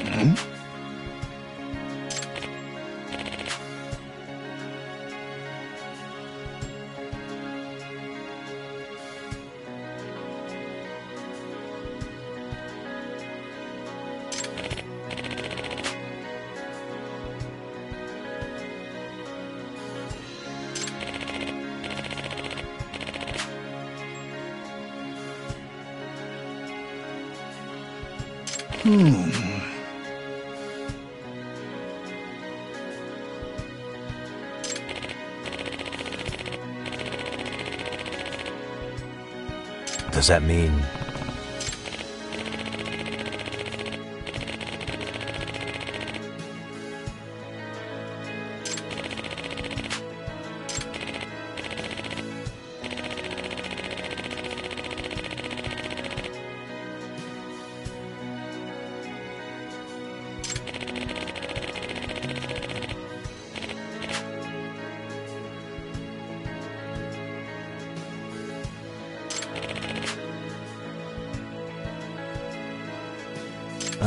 Hmm? Does that mean...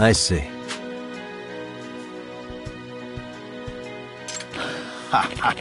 I see. Ha ha.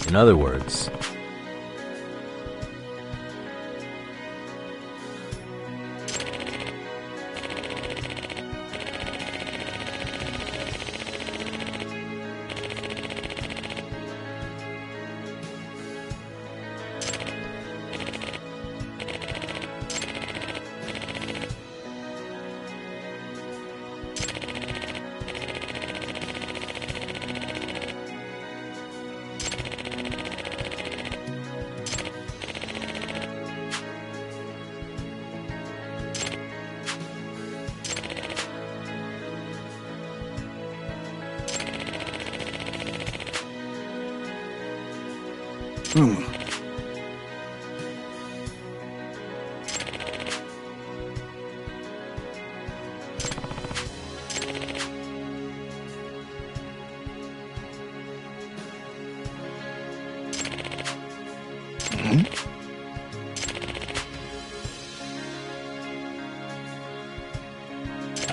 In other words...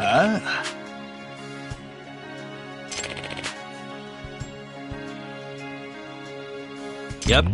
Ah. Yep.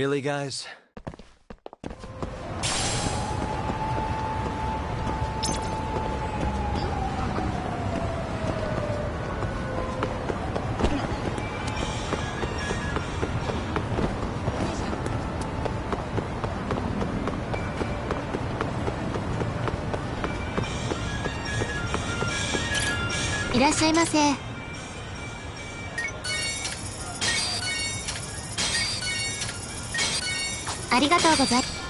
Really, guys?いらっしゃいませ。ありがとうございます。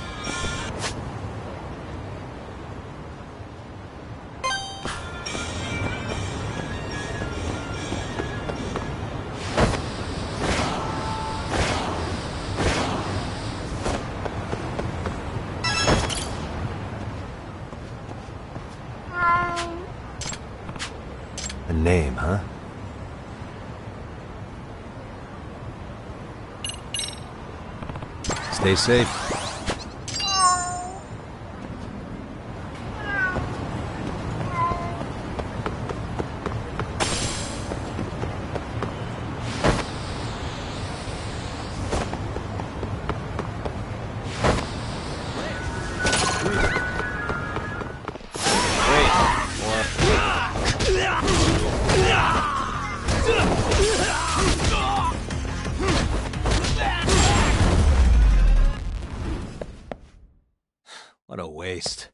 A name, huh? Stay safe. What a waste.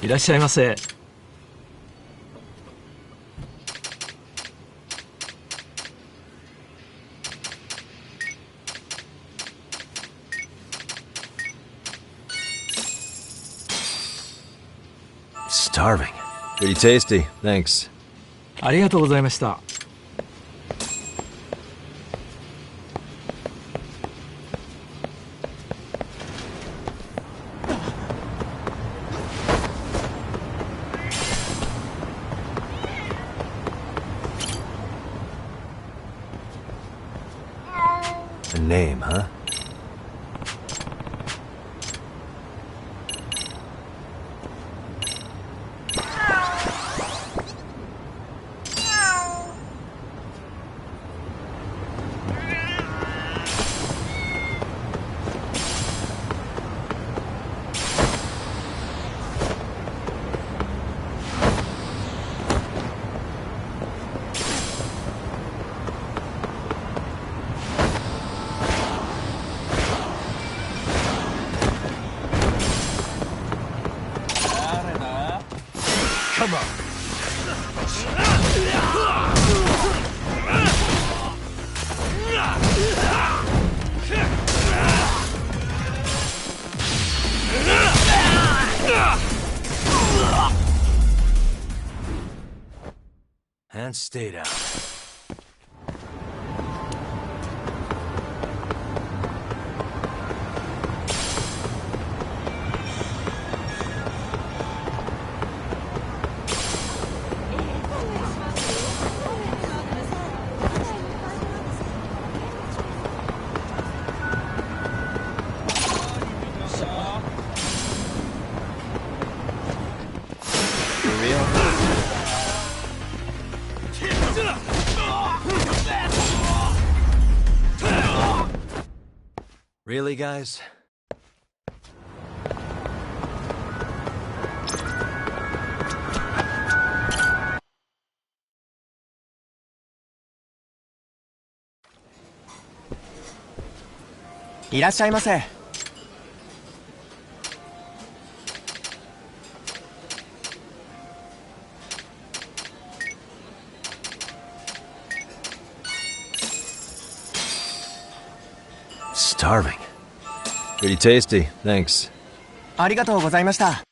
いらっしゃいませ。Starving. Pretty tasty, thanks. ありがとうございました。A name, huh? Come on. And stay down. Really, guys?いらっしゃいませ。Starving. Pretty tasty, thanks. ありがとうございました。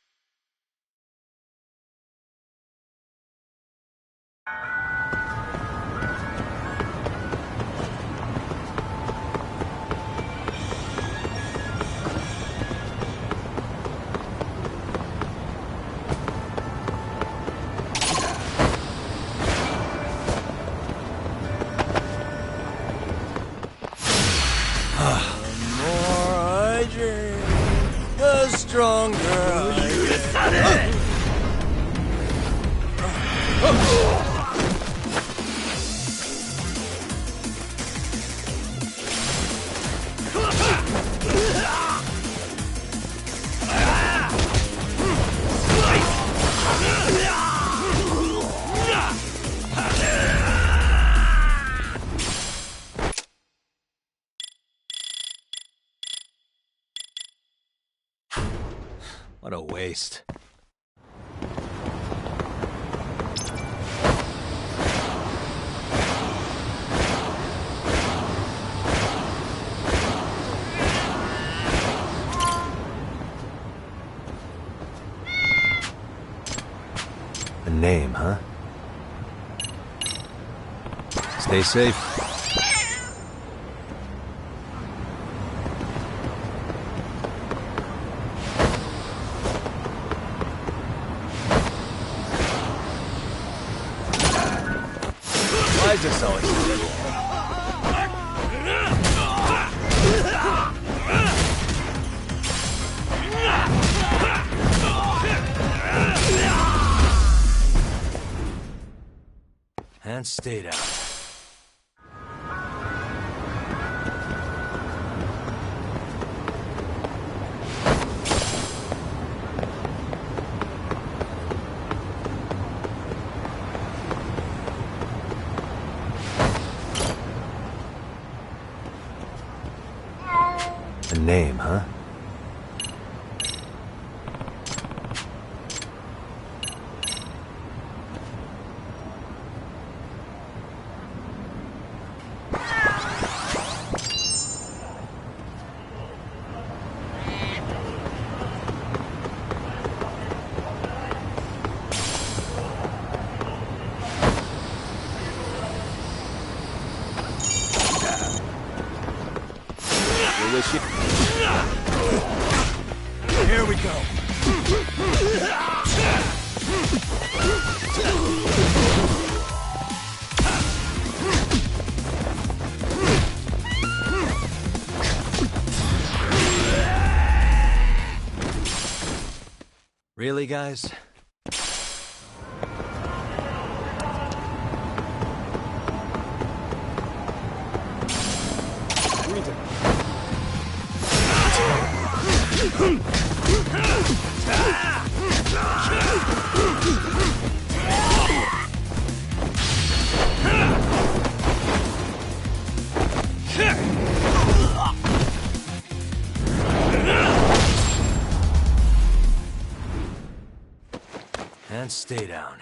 What a waste. A name, huh? Stay safe. Why is this always difficult? And stay down. A name, huh? Here we go. Really, guys? And stay down.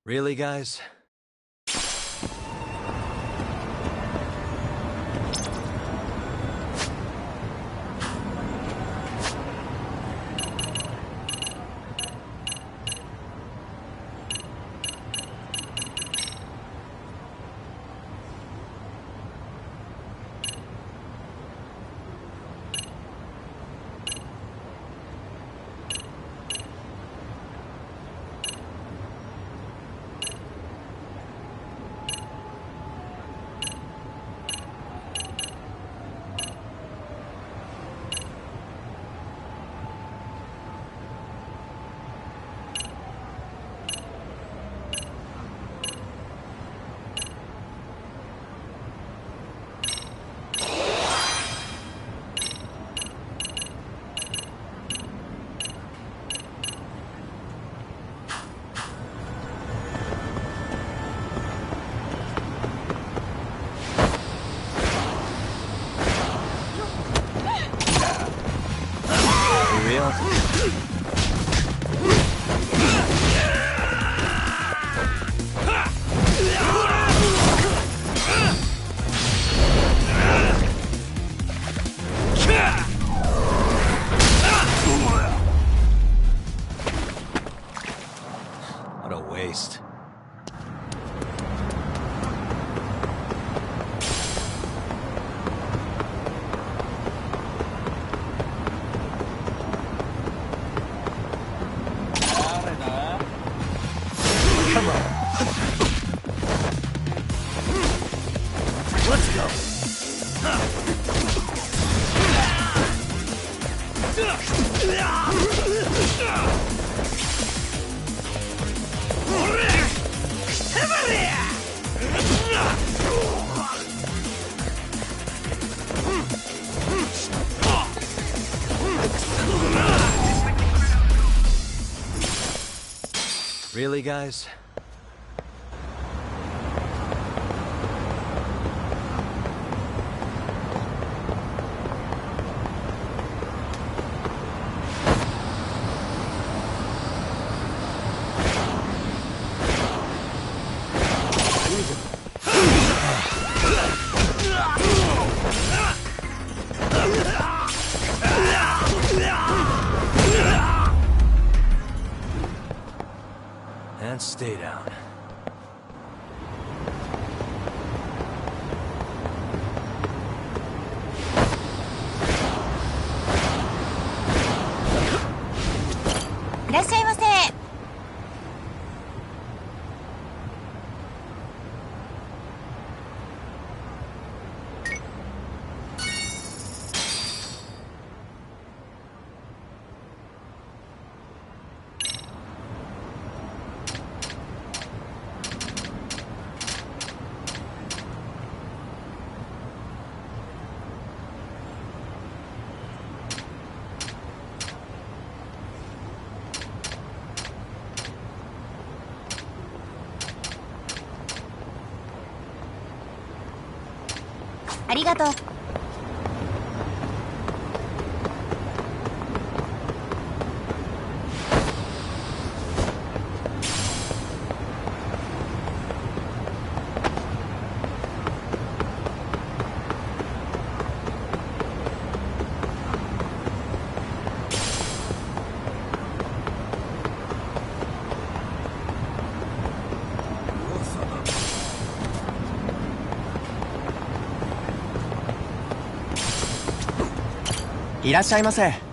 Really, guys? Real? What a waste. Come on. Let's go. Really, guys? And stay down.いらっしゃいませ。ありがとう。いらっしゃいませ。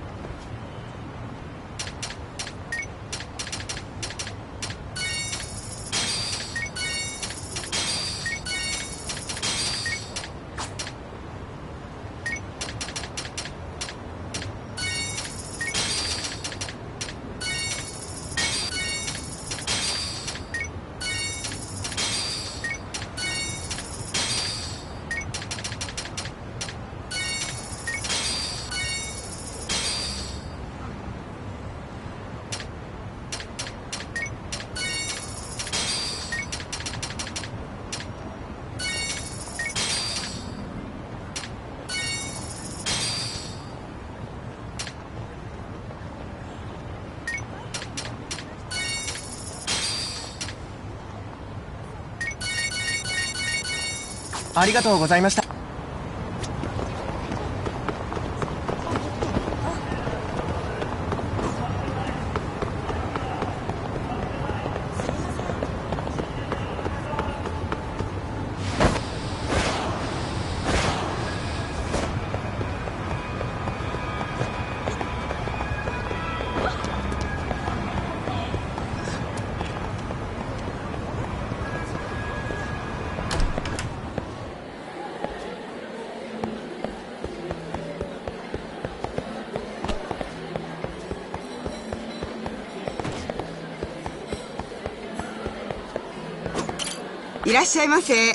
ありがとうございました。いらっしゃいませ。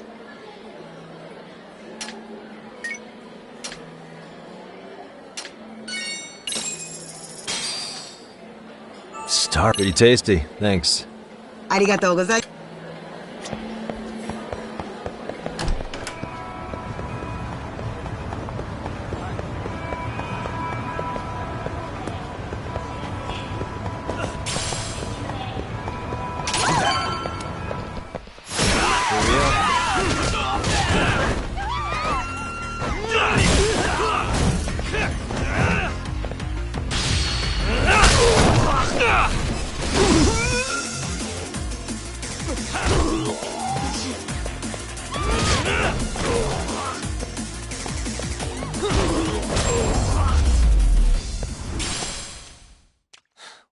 Star. Pretty tasty. Thanks. ありがとうございます。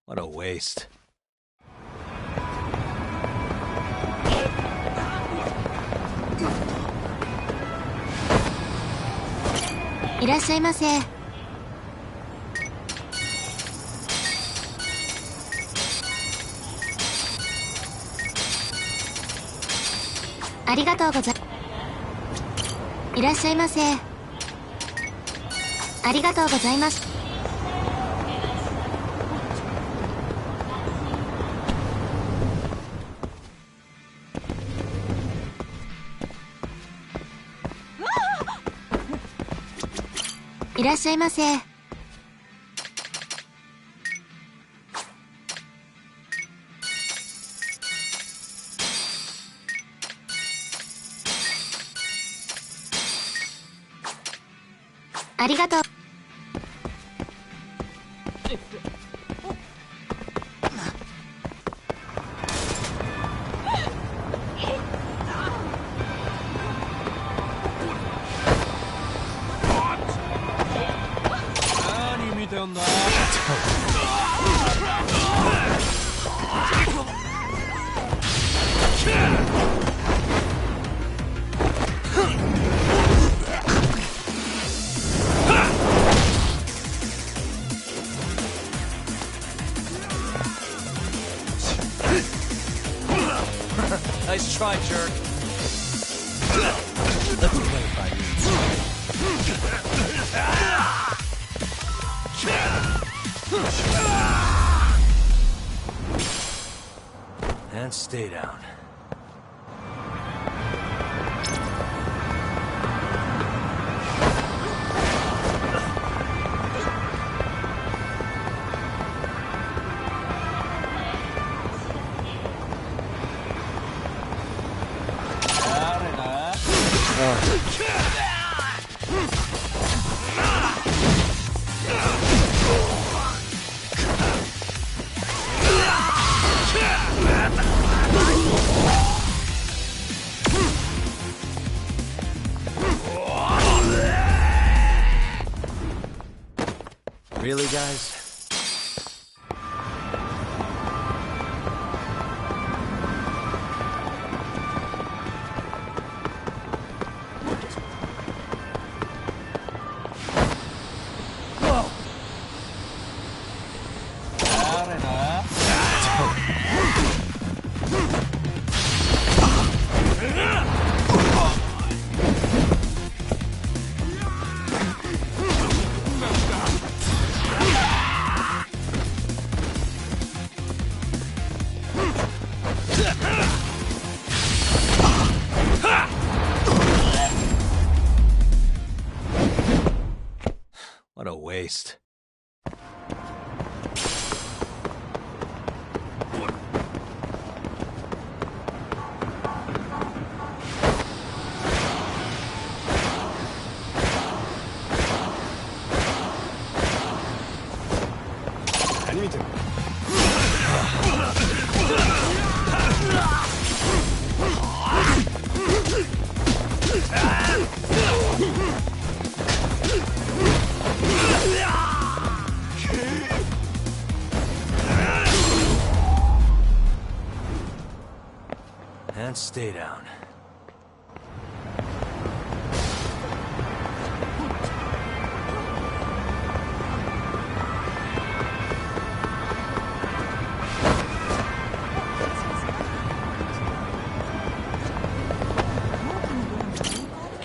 What a waste. いらっしゃいませ。ありがとうございます。いらっしゃいませ。ありがとうございます。いらっしゃいませ。ありがとう。何見てんだ。Nice try, jerk. Let's play it by ear. And stay down. Really, guys? What a waste. And stay down.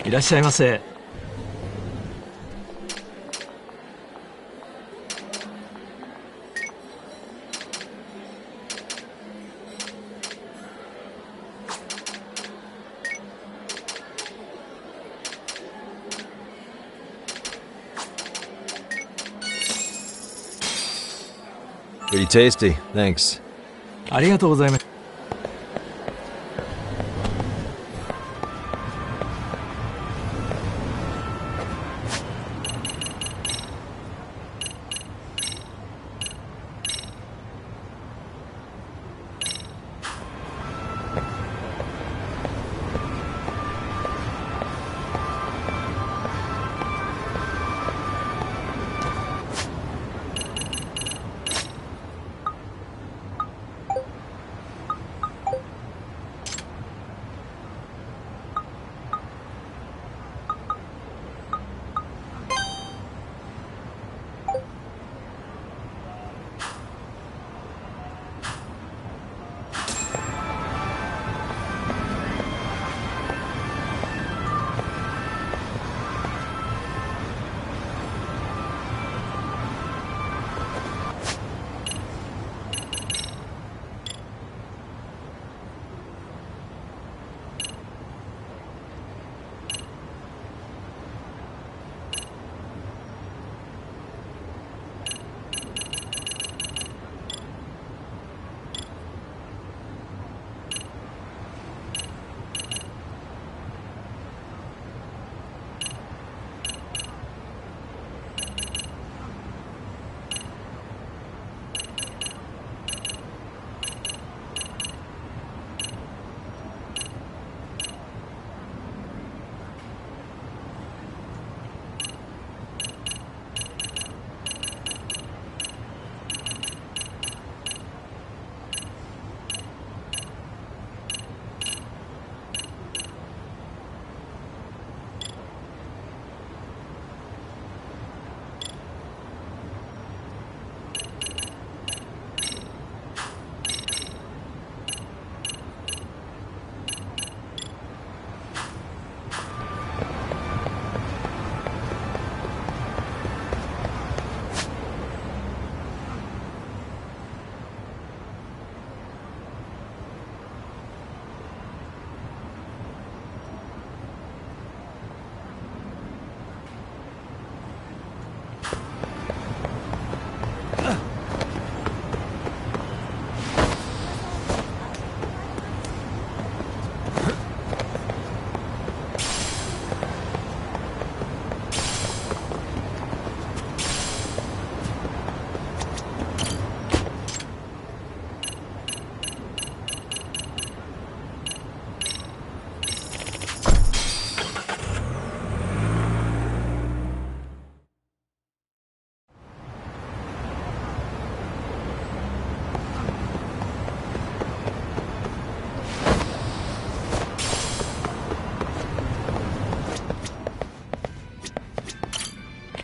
いらっしゃいませ。Pretty tasty, thanks. ありがとうございます。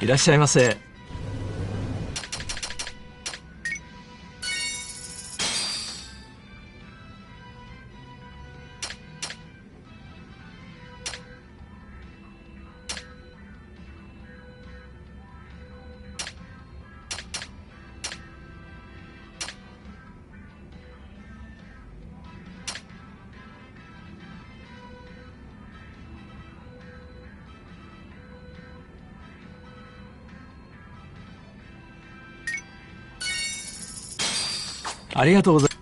いらっしゃいませ。ありがとうございます。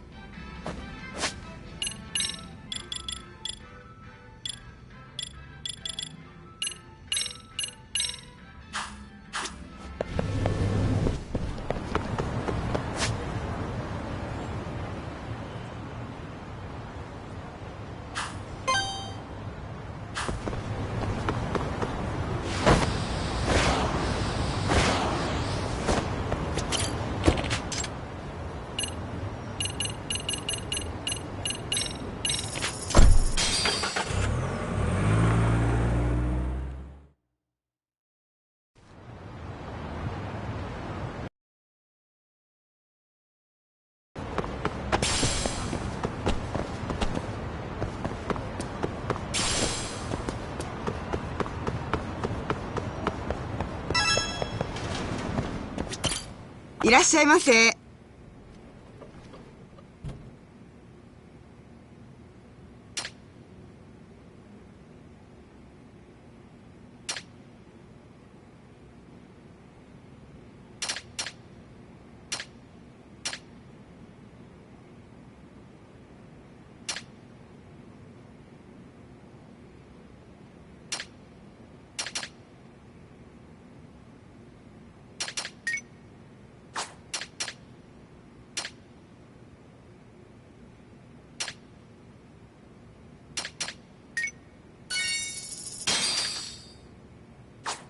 いらっしゃいませ。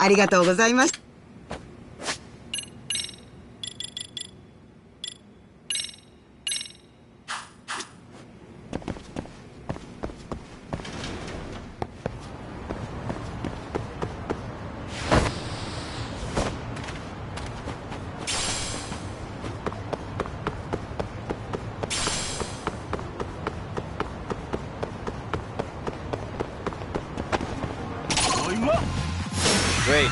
ありがとうございます。Great.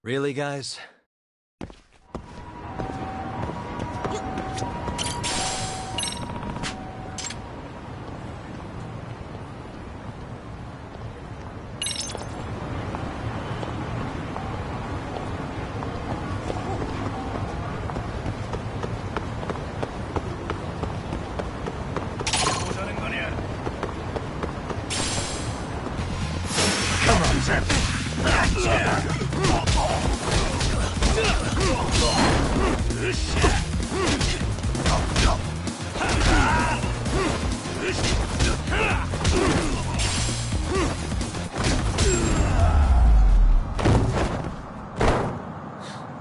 Really, guys?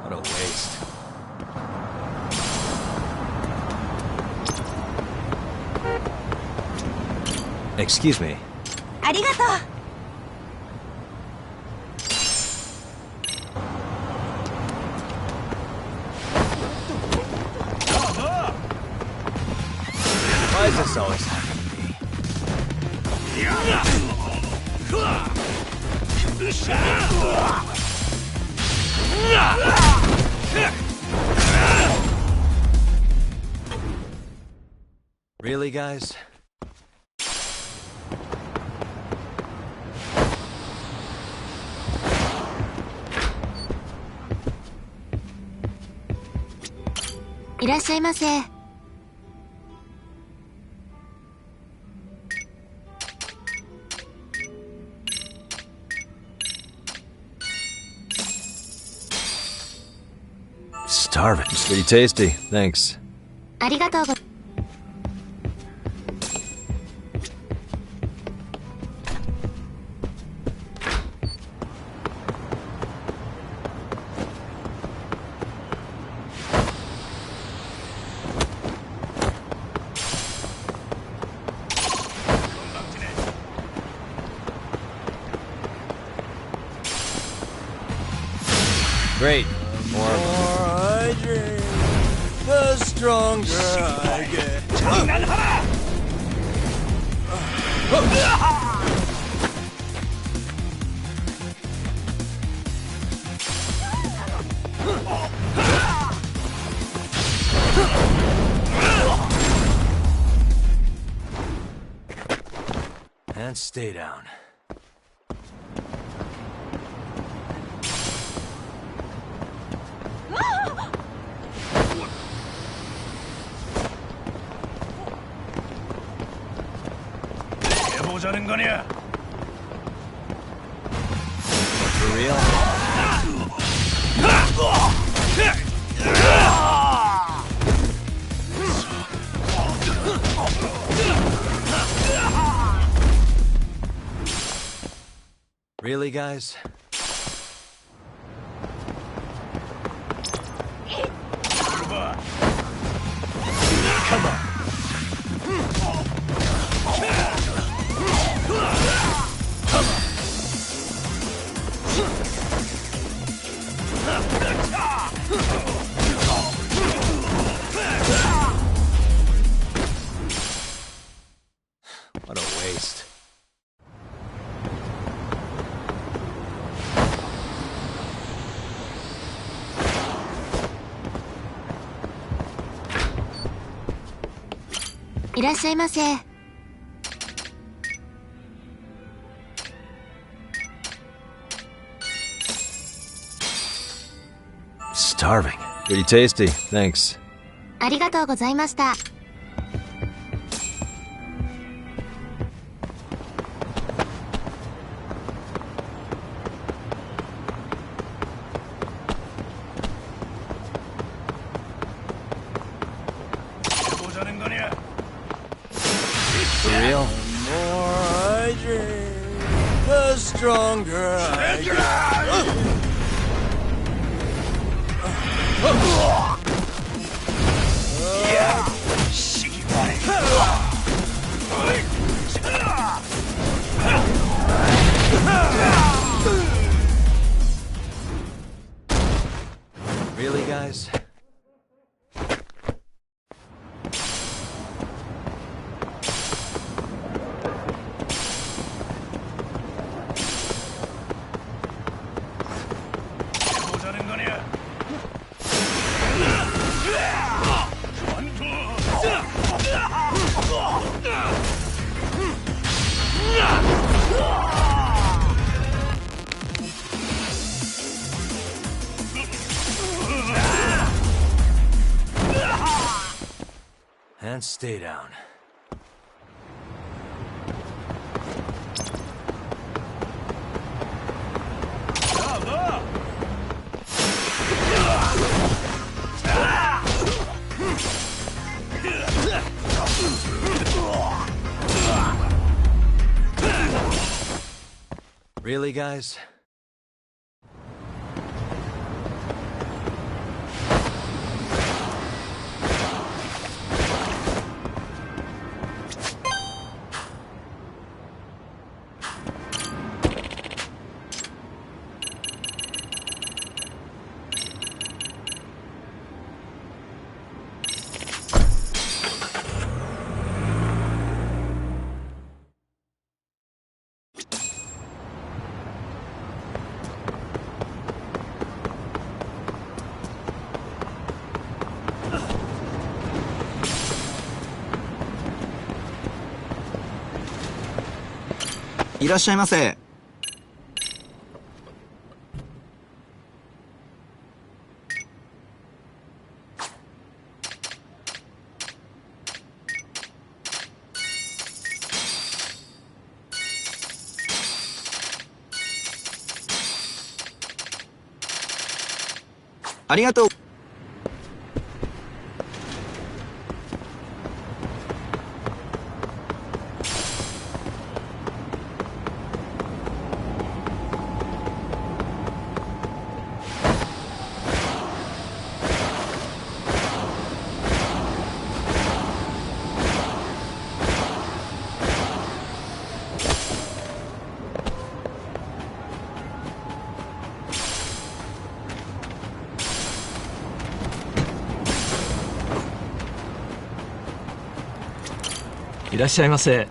What a waste. Excuse me. ありがとう。Why is this always happening to me? Really, guys? I いらっしゃいませ。Starving. It's pretty tasty. Thanks. ありがとうご。Great. The more I drink, the stronger I get. And stay down. For real? Really, guys? Come on. いらっしゃいませ。 Starving. Pretty tasty. Thanks. ありがとうございました。For real? The more I drink, the stronger I get. Really, guys? And stay down. Really, guys?いらっしゃいませ。ありがとう。いらっしゃいませ。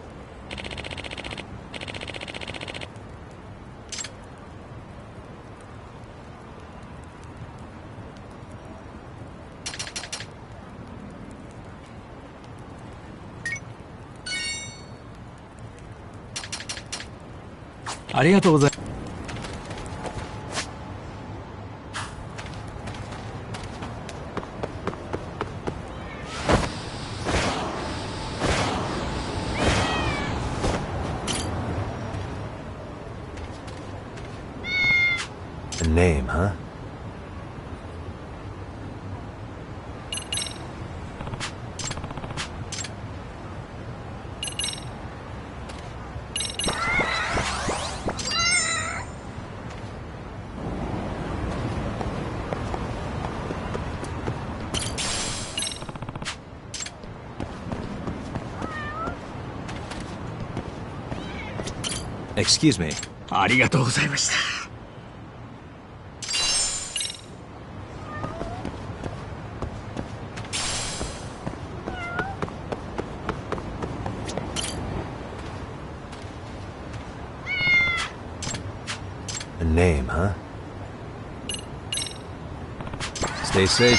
ありがとうございます。A name, huh? Excuse me. ありがとうございました。A name, huh? Stay safe.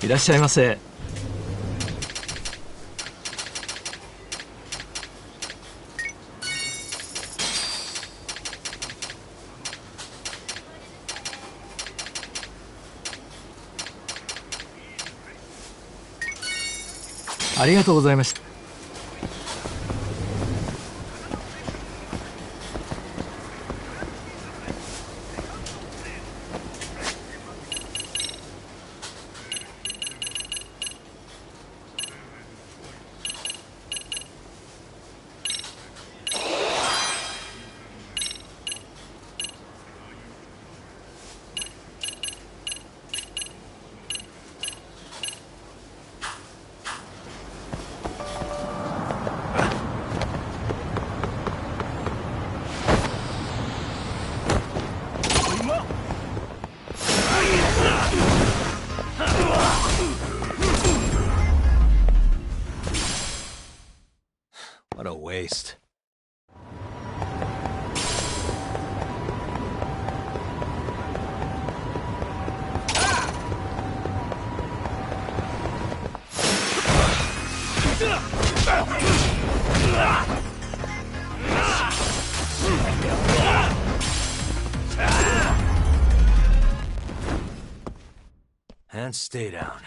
いらっしゃいませ。ありがとうございました。What a waste. And stay down.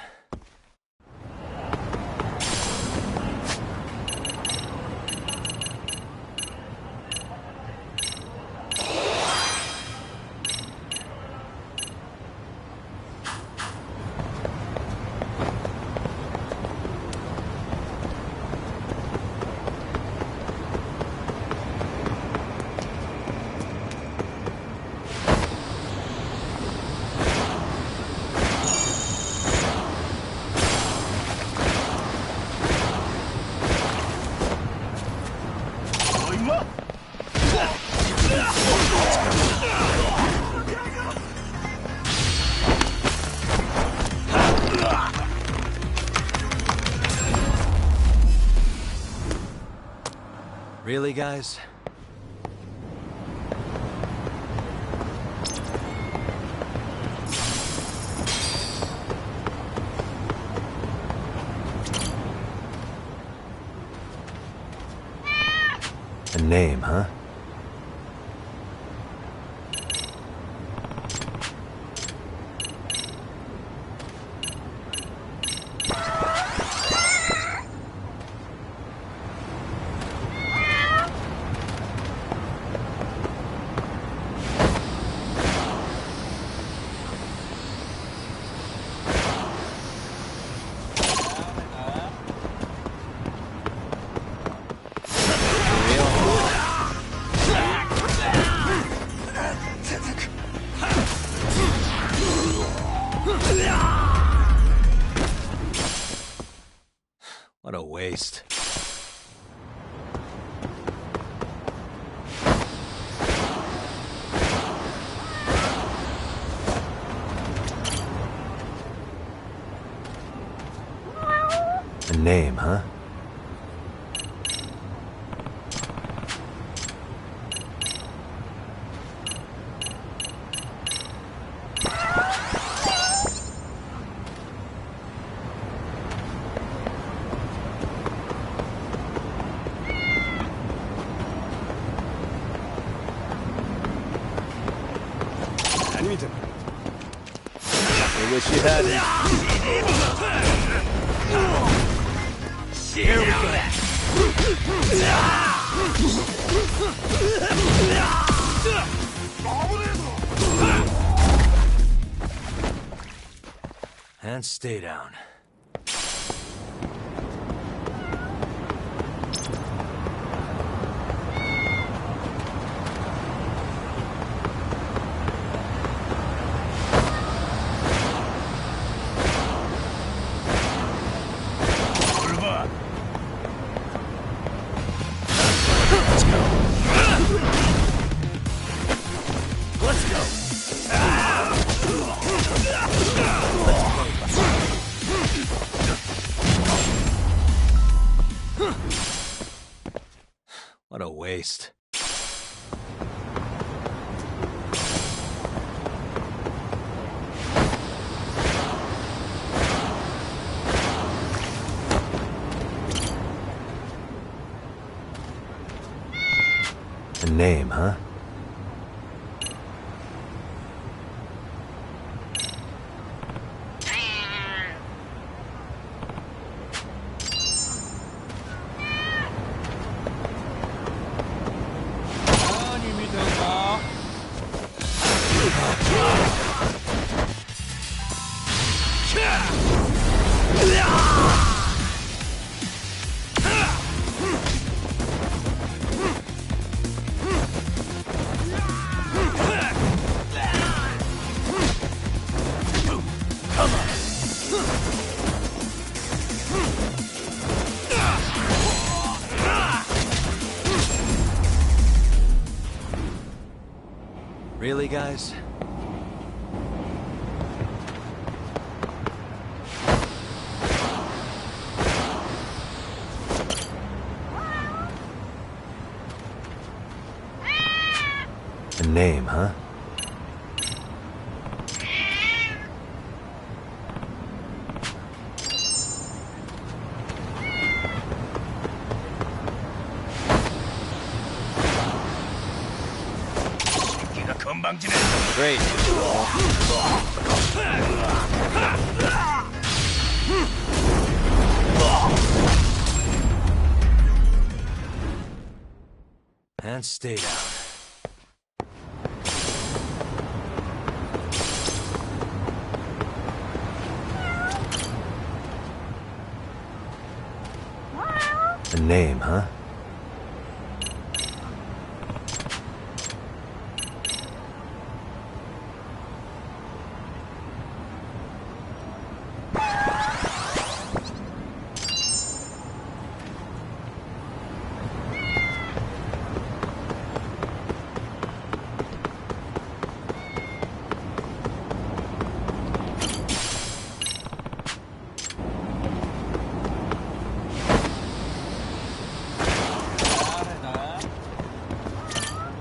Really, guys? A name, huh? What a waste. A name, huh? I wish you had it. Here we go. And stay down. What a waste. name, huh? Really, guys? A name, huh? Great. And stay down. A name, huh?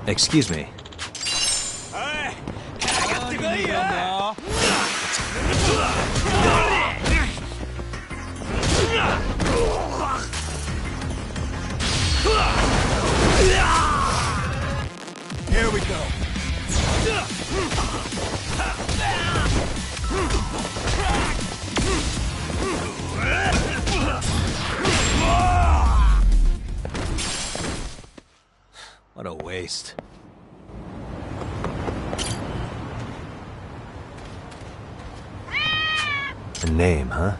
Excuse me. Here we go. What a waste. A name, huh?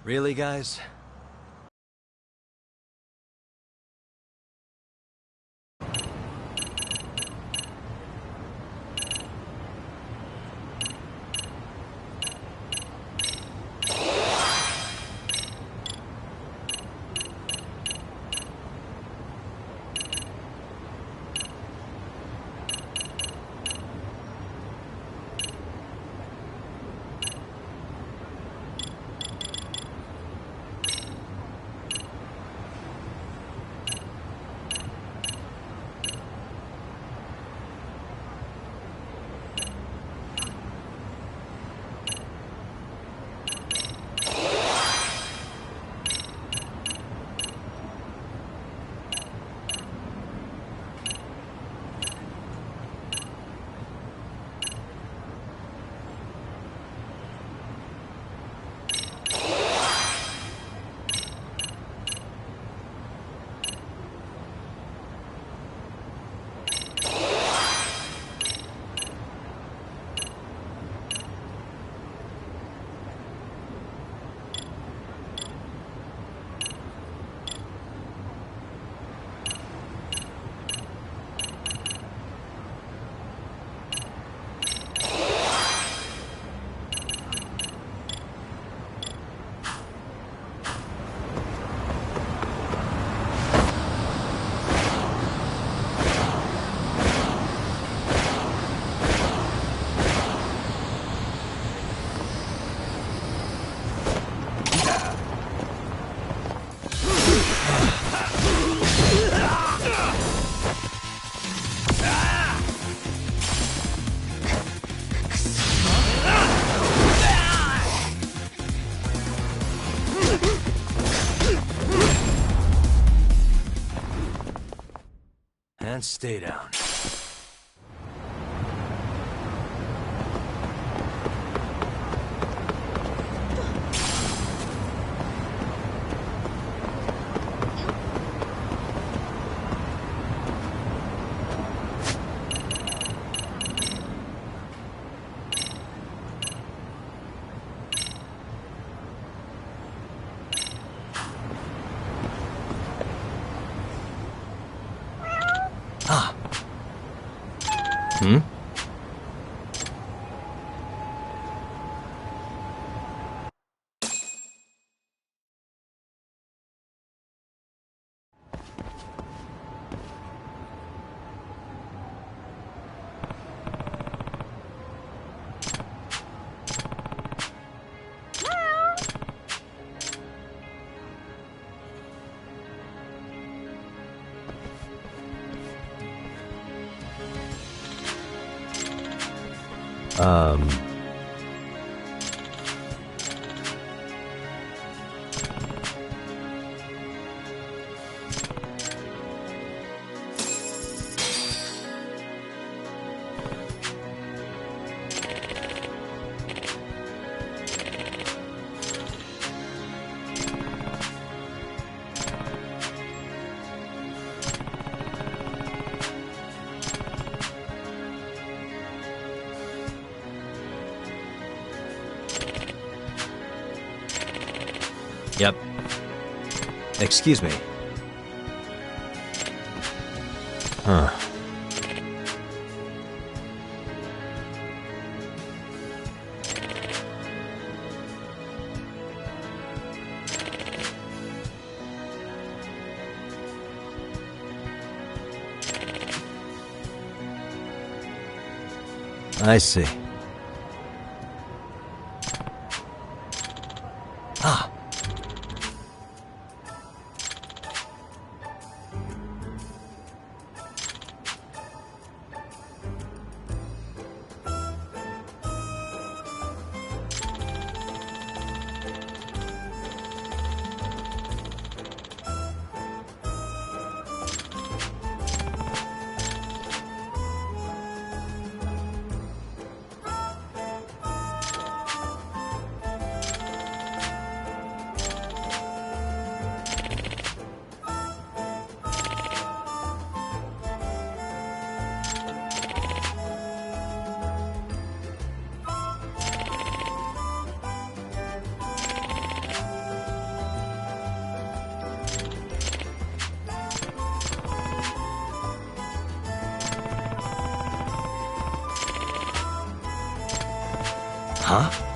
Really, guys? and stay down. Hmm? Yep. Excuse me. Huh. I see. Ah. Huh?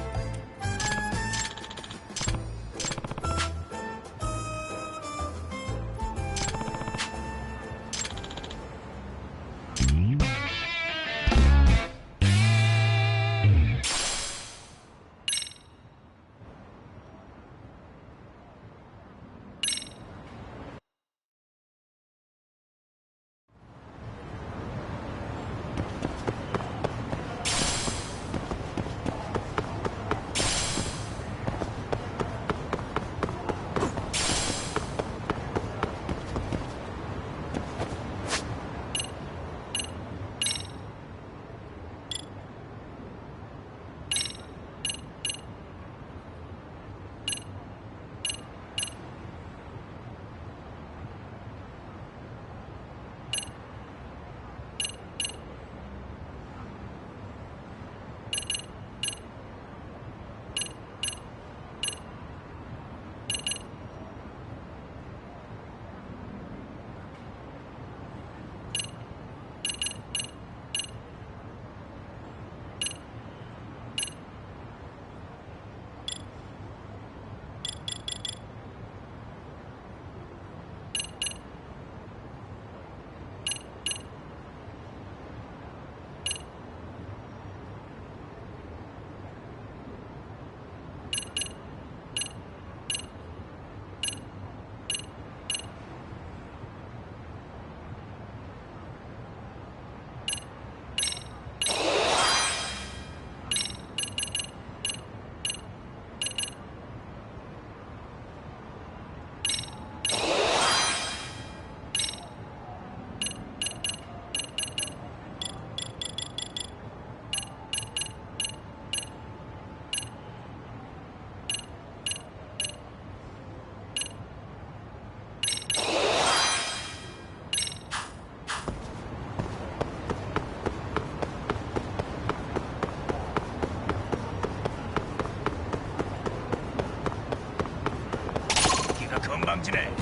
건방지네.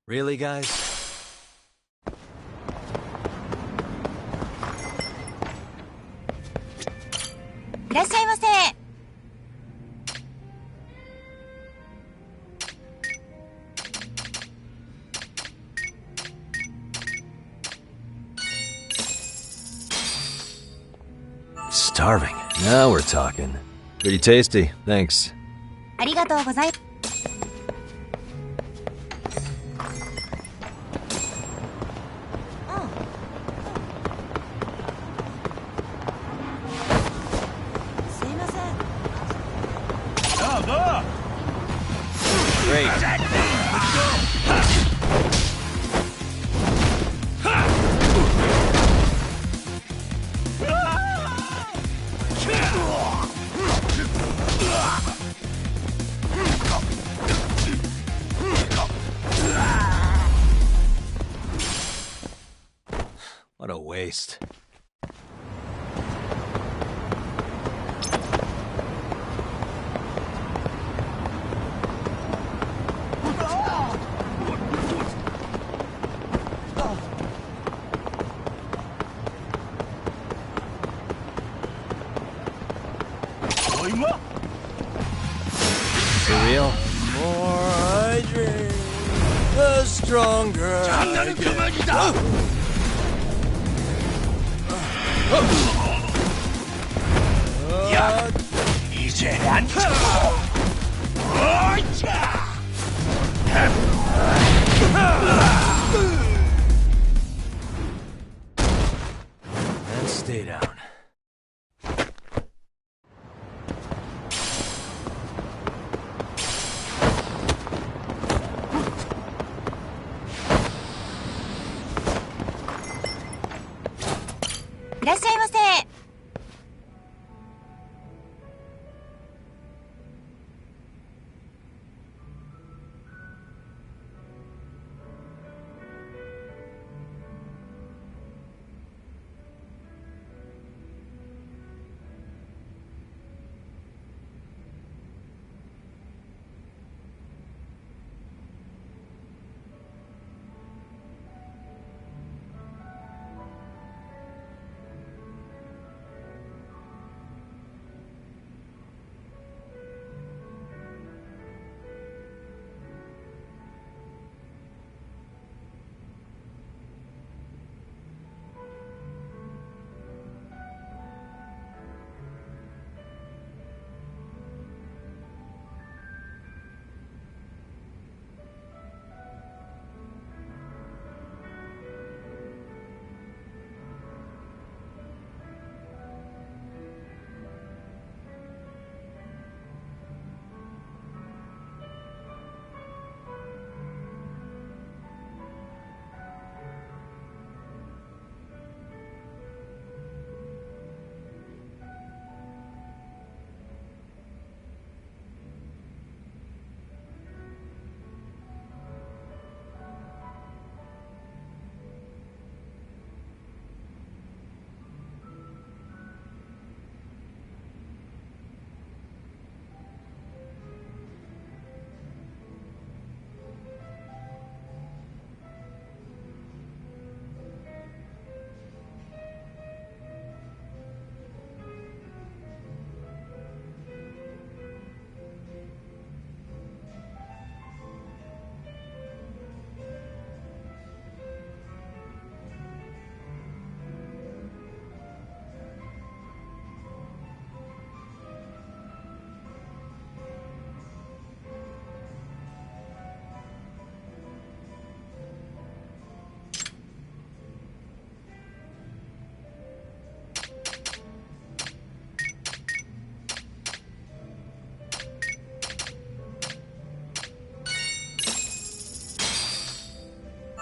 Really, guys? いらっしゃいませ。Starving. Now we're talking. Pretty tasty, thanks. ありがとうございます。すいません。 Great. What a waste. For real? The more I drink, the stronger I get. 야, 이제 안 쳐. And stay down.いらっしゃいませ。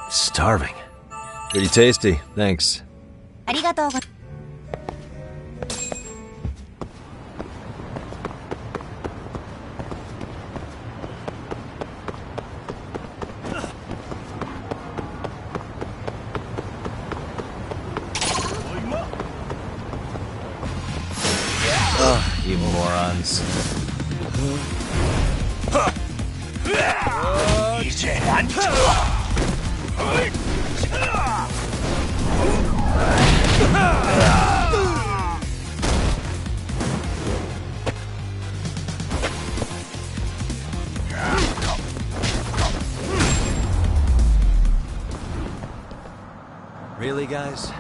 Starving. Pretty tasty, thanks. ありがとうご。You morons. 이제 안 쳐. Really, guys?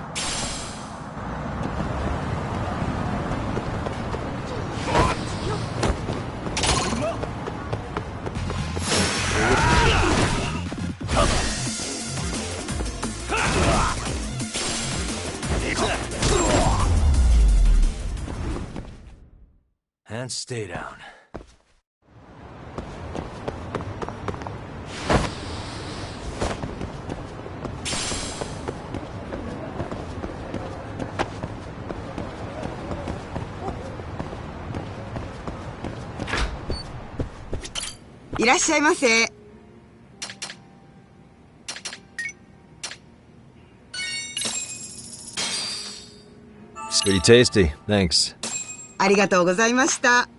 And stay down.いらっしゃいませ。Pretty tasty, thanks. ありがとうございました。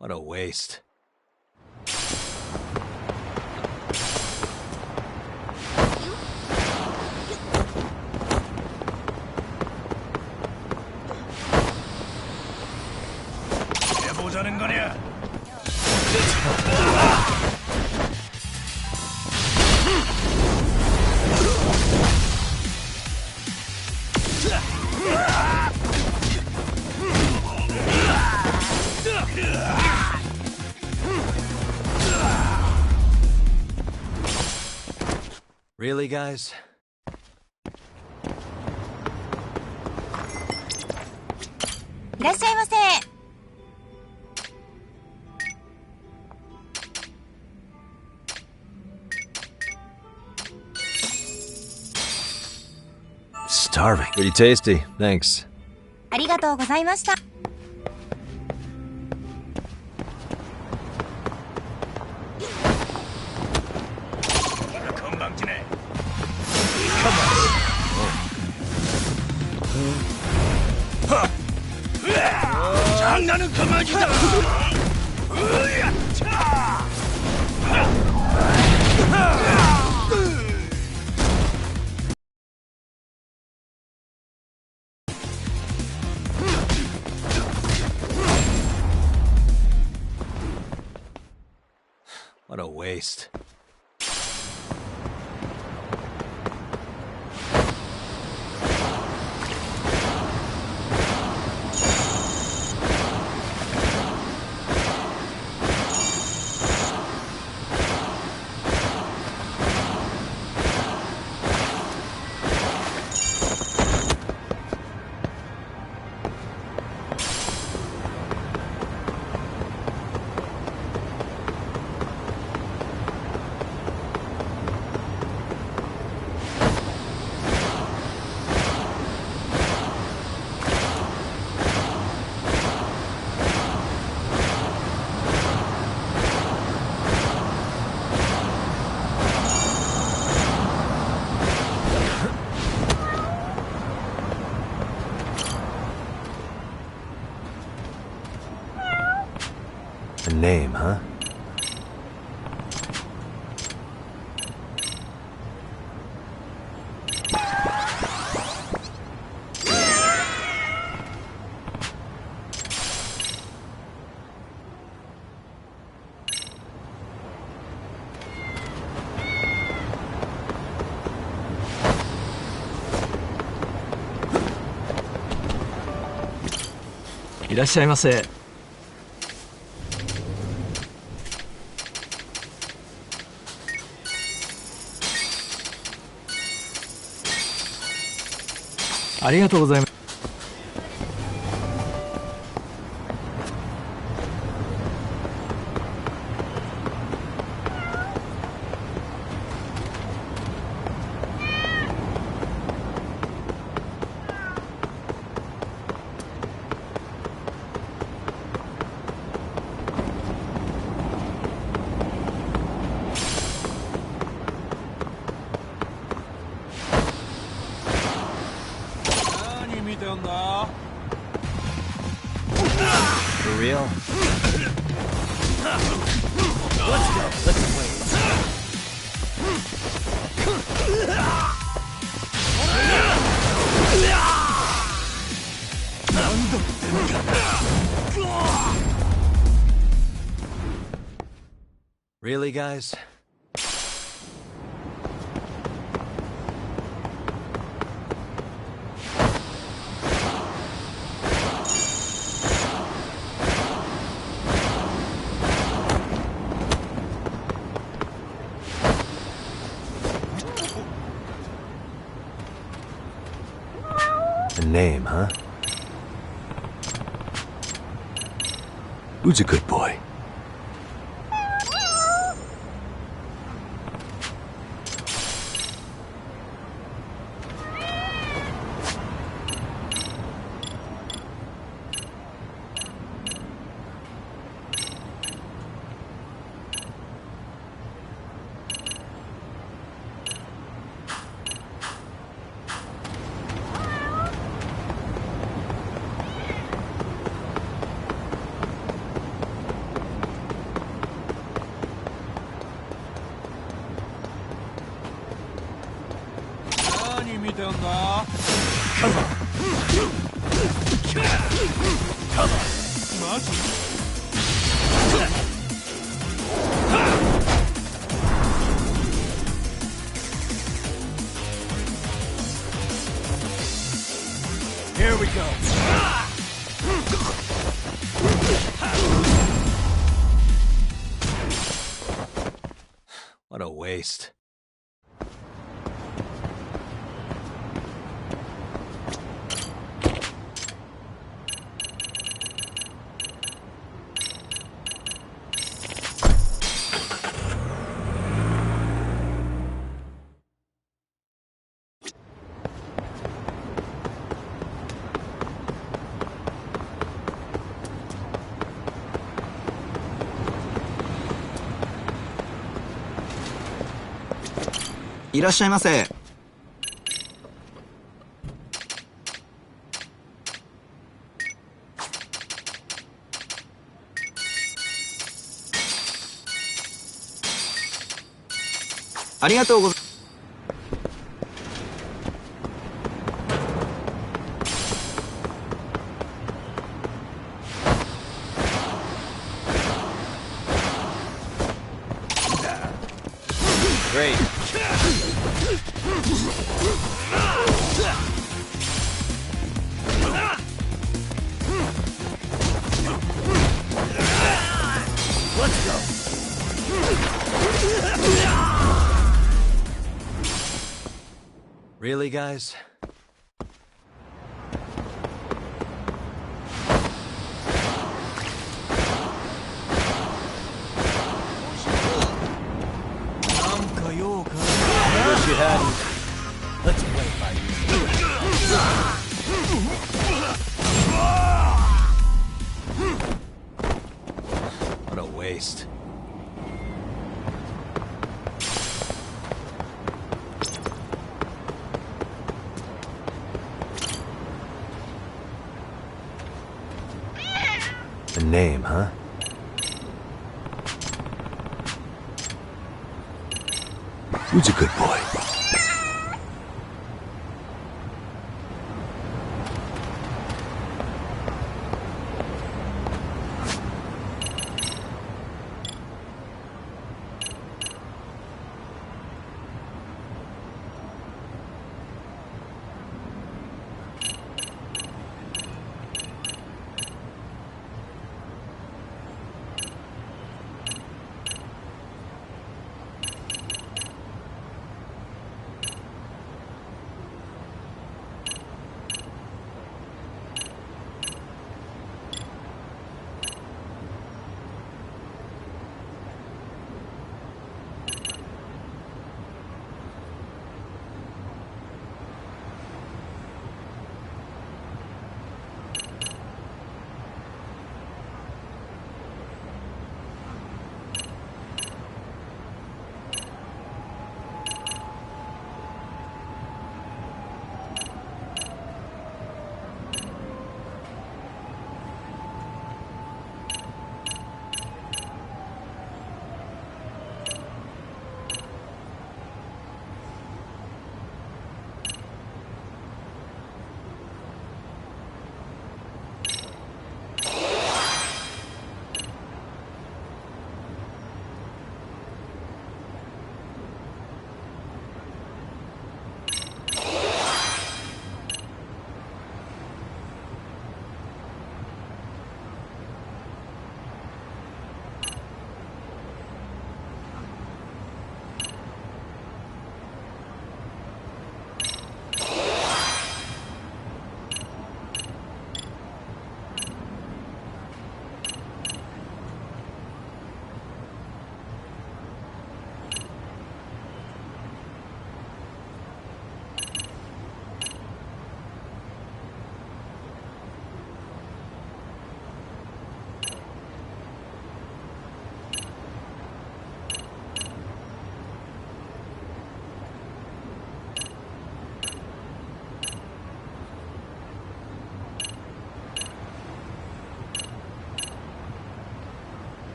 What a waste. 해보자는 거냐? Really, guys?いらっしゃいませ。Starving. Pretty tasty, thanks. ありがとうございました。건방지네. 장난은 그만이다. What a waste. A name, huh?いらっしゃいませ。ありがとうございます。Let's go. Let's wait. Really, guys? A name, huh? Who's a good boy? Here we go. What a waste.いらっしゃいませ。ありがとうございます。Great. Let's go. Really, guys? Wish you hadn't. Let's wait, my What a waste. A name, huh? Who's a good boy?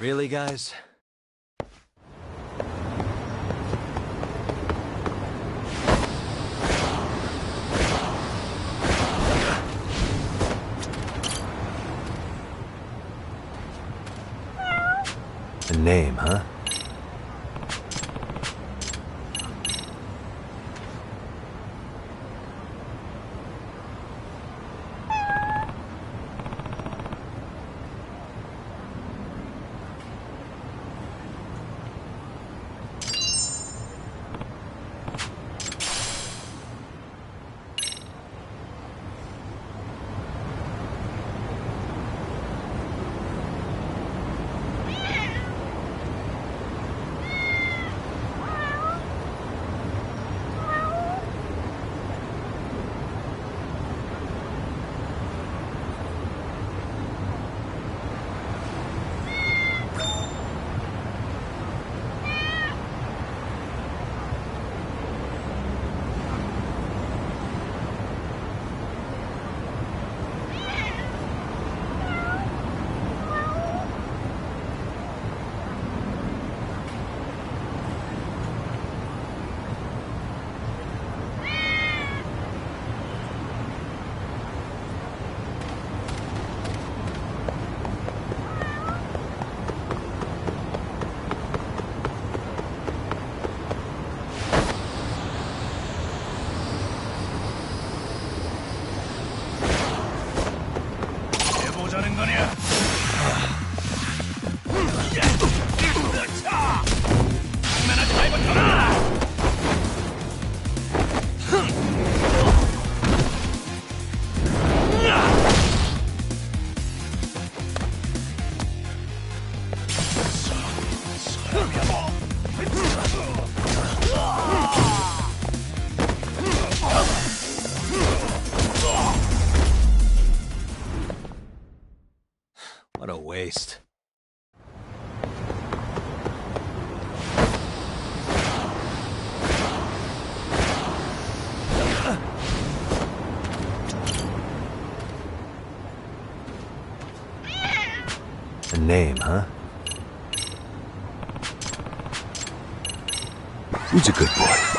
Really, guys? A name, huh? What a waste. A name, huh? Who's a good boy?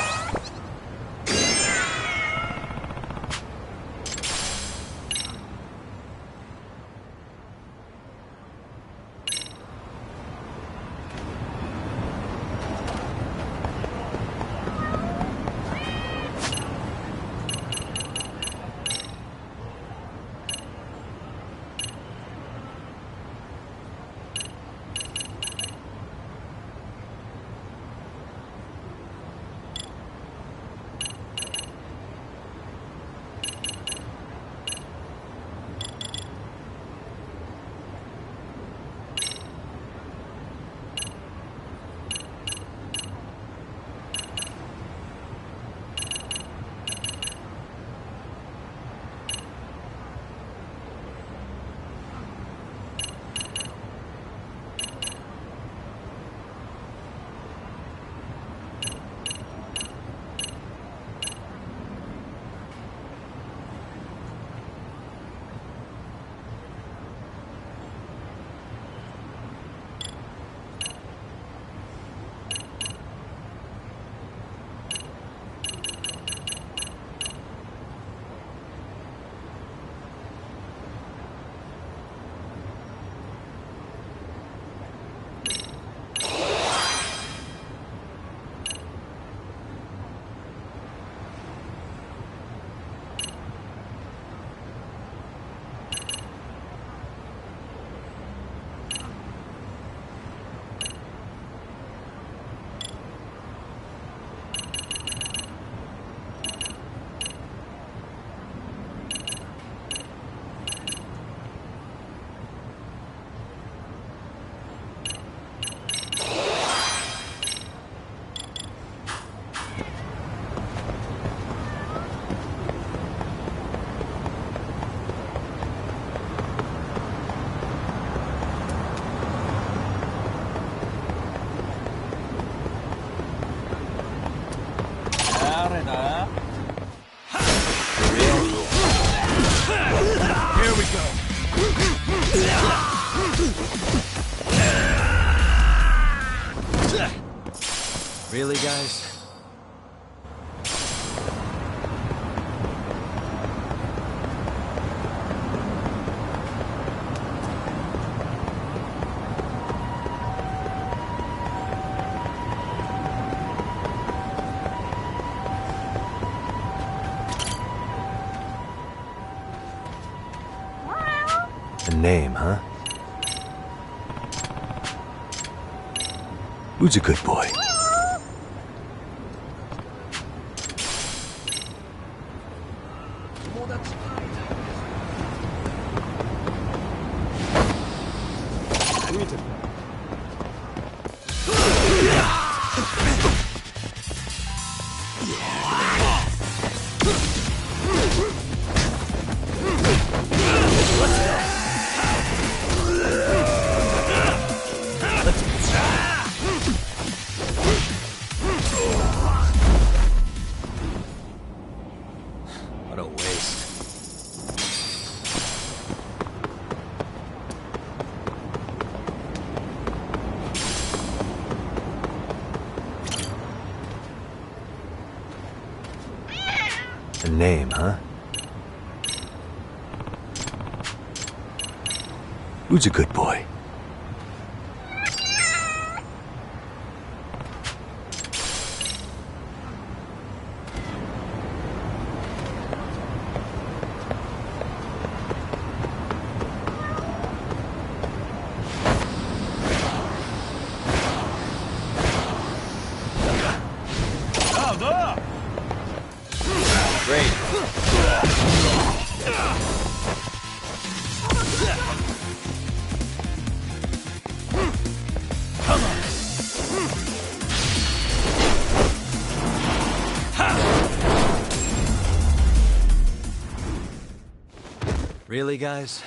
Really, guys? A name, huh? Who's a good boy? What a waste. A name, huh? Who's a good boy? Great. Really, guys?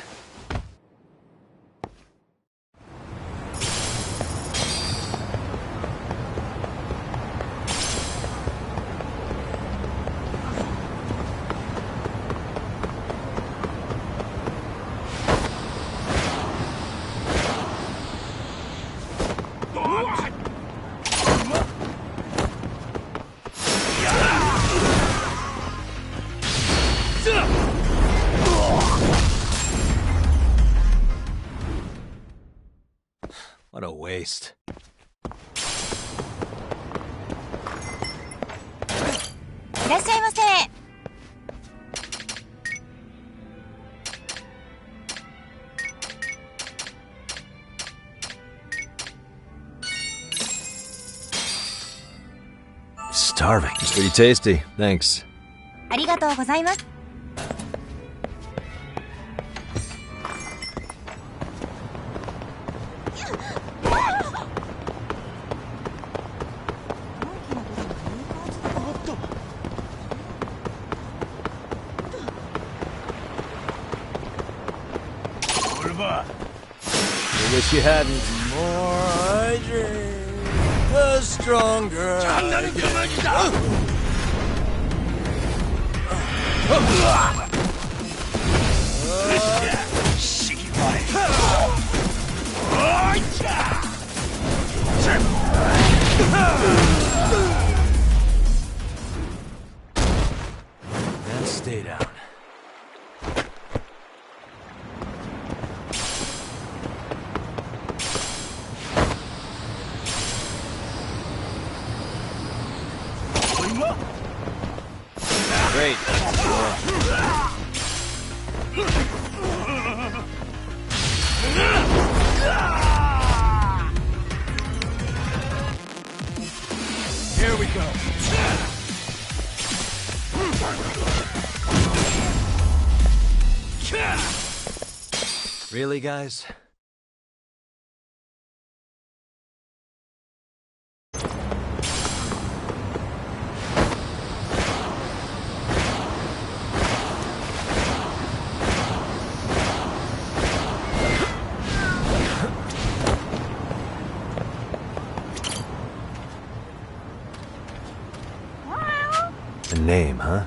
What a waste.いらっしゃいませ。Starving. It's pretty tasty. Thanks. ありがとうございます。I wish you hadn't. The more I drink, the stronger I get. Now stay down. Great. Here we go. Really, guys? A name, huh?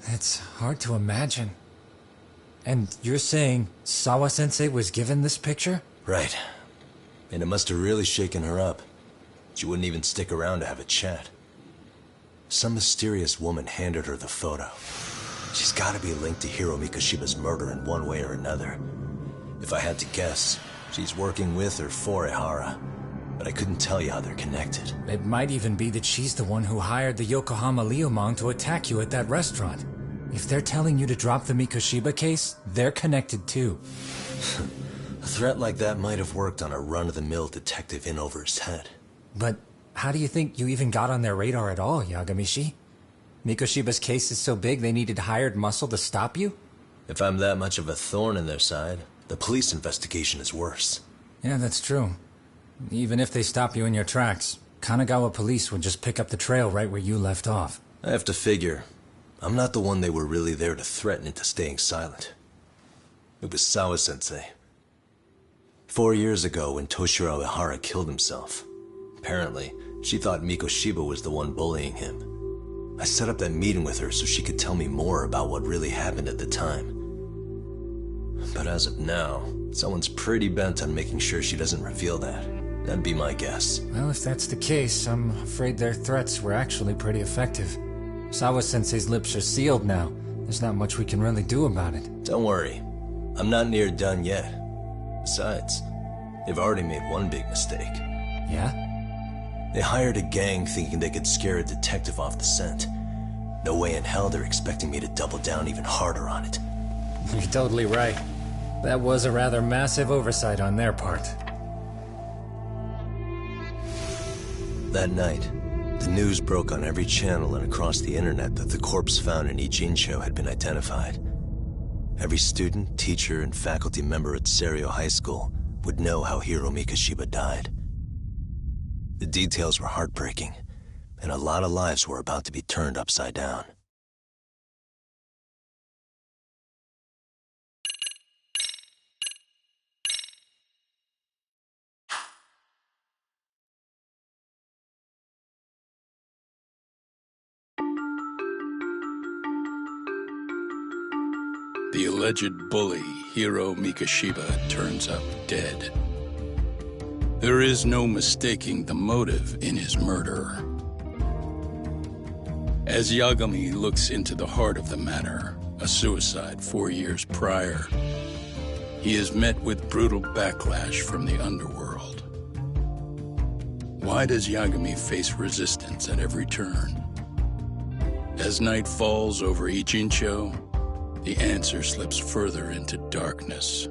It's hard to imagine. And you're saying Sawa-sensei was given this picture? Right. And it must have really shaken her up. She wouldn't even stick around to have a chat. Some mysterious woman handed her the photo. She's gotta be linked to Hiro Mikoshiba's murder in one way or another. If I had to guess, she's working with or for Ehara. But I couldn't tell you how they're connected. It might even be that she's the one who hired the Yokohama Liumang to attack you at that restaurant. If they're telling you to drop the Mikoshiba case, they're connected too. A threat like that might have worked on a run-of-the-mill detective in over his head. But how do you think you even got on their radar at all, Yagamishi? Mikoshiba's case is so big they needed hired muscle to stop you? If I'm that much of a thorn in their side, the police investigation is worse. Yeah, that's true. Even if they stop you in your tracks, Kanagawa police would just pick up the trail right where you left off. I have to figure, I'm not the one they were really there to threaten into staying silent. It was Sawa-sensei. 4 years ago when Toshiro Ehara killed himself, apparently, she thought Mikoshiba was the one bullying him. I set up that meeting with her so she could tell me more about what really happened at the time. But as of now, someone's pretty bent on making sure she doesn't reveal that. That'd be my guess. Well, if that's the case, I'm afraid their threats were actually pretty effective. Sawa-sensei's lips are sealed now. There's not much we can really do about it. Don't worry. I'm not near done yet. Besides, they've already made one big mistake. Yeah? They hired a gang thinking they could scare a detective off the scent. No way in hell they're expecting me to double down even harder on it. You're totally right. That was a rather massive oversight on their part. That night, the news broke on every channel and across the internet that the corpse found in Ijincho had been identified. Every student, teacher, and faculty member at Serio High School would know how Hiro Mikoshiba died. The details were heartbreaking, and a lot of lives were about to be turned upside down. The alleged bully, Hiro Mikoshiba, turns up dead. There is no mistaking the motive in his murder. As Yagami looks into the heart of the matter, a suicide 4 years prior, he is met with brutal backlash from the underworld. Why does Yagami face resistance at every turn? As night falls over Ijincho, the answer slips further into darkness.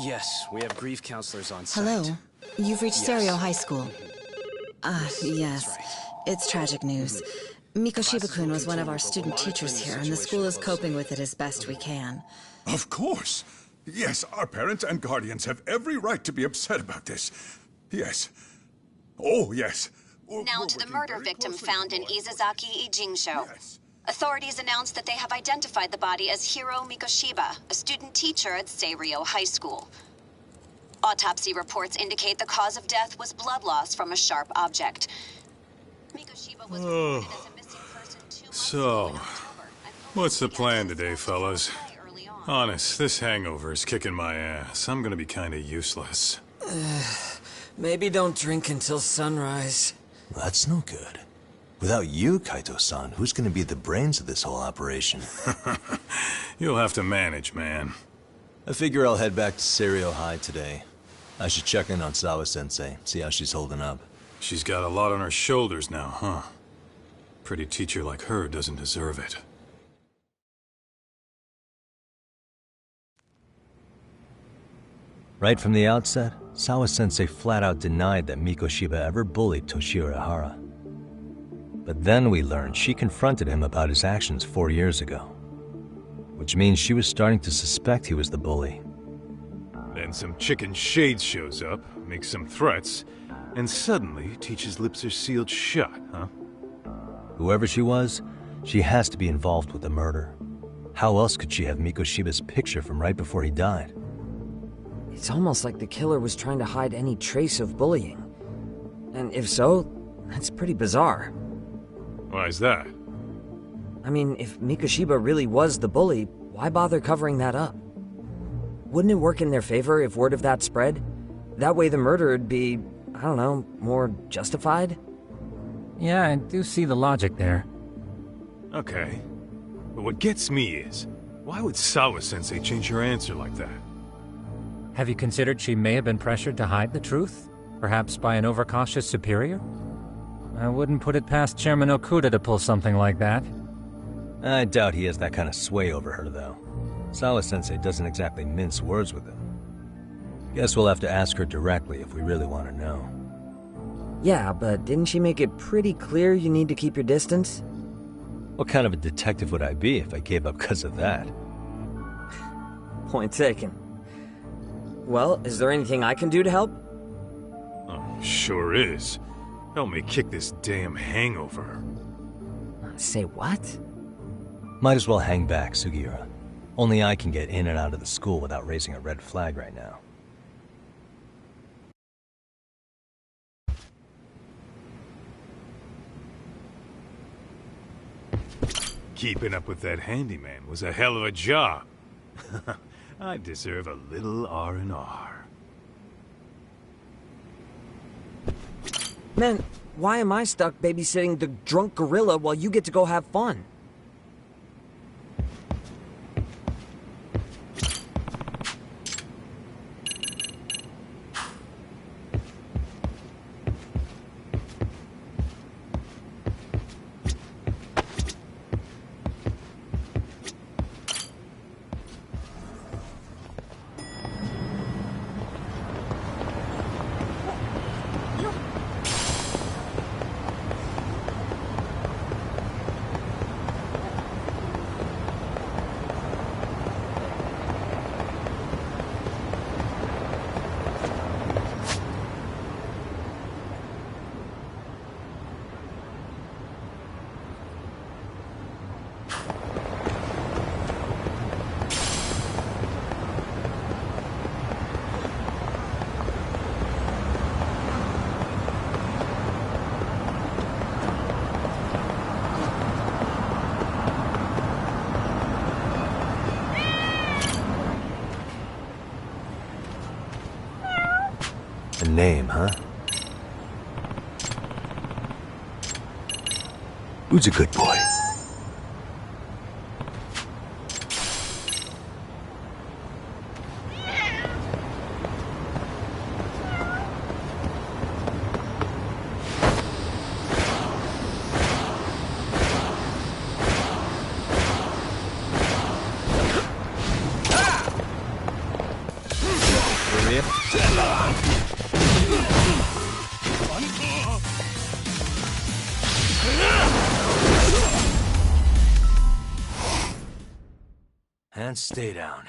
Yes, we have grief counselors on site. Hello. You've reached Yes. Serio High School. Yes. That's right. It's tragic news. Mikoshiba-kun was one of our student teachers here, and the school is coping with it as best we can. Of course. Yes, our parents and guardians have every right to be upset about this. Yes. Oh, yes. Now to the murder victim found in Izazaki Ijincho. Authorities announced that they have identified the body as Hiro Mikoshiba, a student teacher at Serio High School. Autopsy reports indicate the cause of death was blood loss from a sharp object. Mikoshiba was reported as a missing person 2 months ago in October. What's the plan today, fellas? Honest, this hangover is kicking my ass. I'm gonna be kinda useless. Maybe don't drink until sunrise. That's no good. Without you, Kaito-san, who's gonna be the brains of this whole operation? You'll have to manage, man. I figure I'll head back to Serio High today. I should check in on Sawa-sensei, see how she's holding up. She's got a lot on her shoulders now, huh? Pretty teacher like her doesn't deserve it. Right from the outset, Sawa-sensei flat out denied that Mikoshiba ever bullied Toshiro Ehara. But then we learned she confronted him about his actions 4 years ago. which means she was starting to suspect he was the bully. Then some chicken shade shows up, makes some threats, and suddenly Teach's lips are sealed shut, huh? Whoever she was, she has to be involved with the murder. How else could she have Mikoshiba's picture from right before he died? It's almost like the killer was trying to hide any trace of bullying. And if so, that's pretty bizarre. Why is that? I mean, if Mikoshiba really was the bully, why bother covering that up? Wouldn't it work in their favor if word of that spread? That way the murder would be, I don't know, more justified? Yeah, I do see the logic there. Okay. But what gets me is, why would Sawa-sensei change her answer like that? Have you considered she may have been pressured to hide the truth? Perhaps by an overcautious superior? I wouldn't put it past Chairman Okuda to pull something like that. I doubt he has that kind of sway over her, though. Sawa-sensei doesn't exactly mince words with him. Guess we'll have to ask her directly if we really want to know. Yeah, but didn't she make it pretty clear you need to keep your distance? What kind of a detective would I be if I gave up because of that? Point taken. Well, is there anything I can do to help? Oh, sure is. Help me kick this damn hangover. Say what? Might as well hang back, Sugiura. Only I can get in and out of the school without raising a red flag right now. Keeping up with that handyman was a hell of a job. I deserve a little R&R. Man, why am I stuck babysitting the drunk gorilla while you get to go have fun? A name, huh? Who's a good boy? And stay down.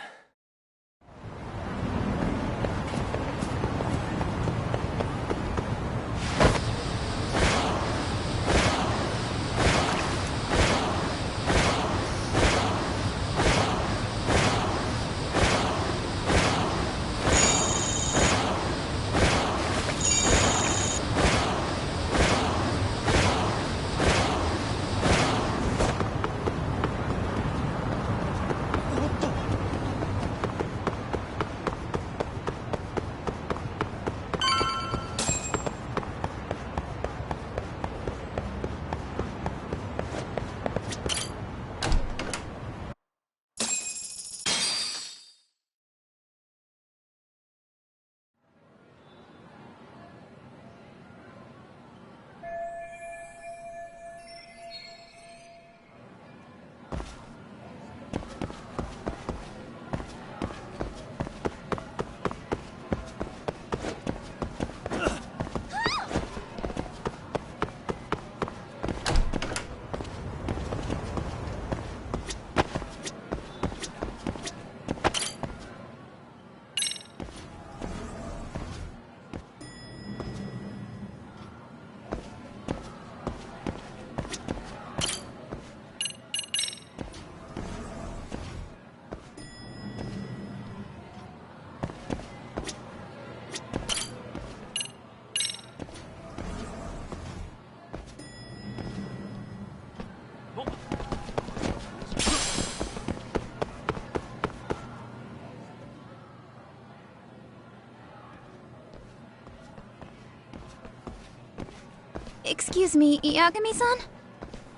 Excuse me, Yagami-san?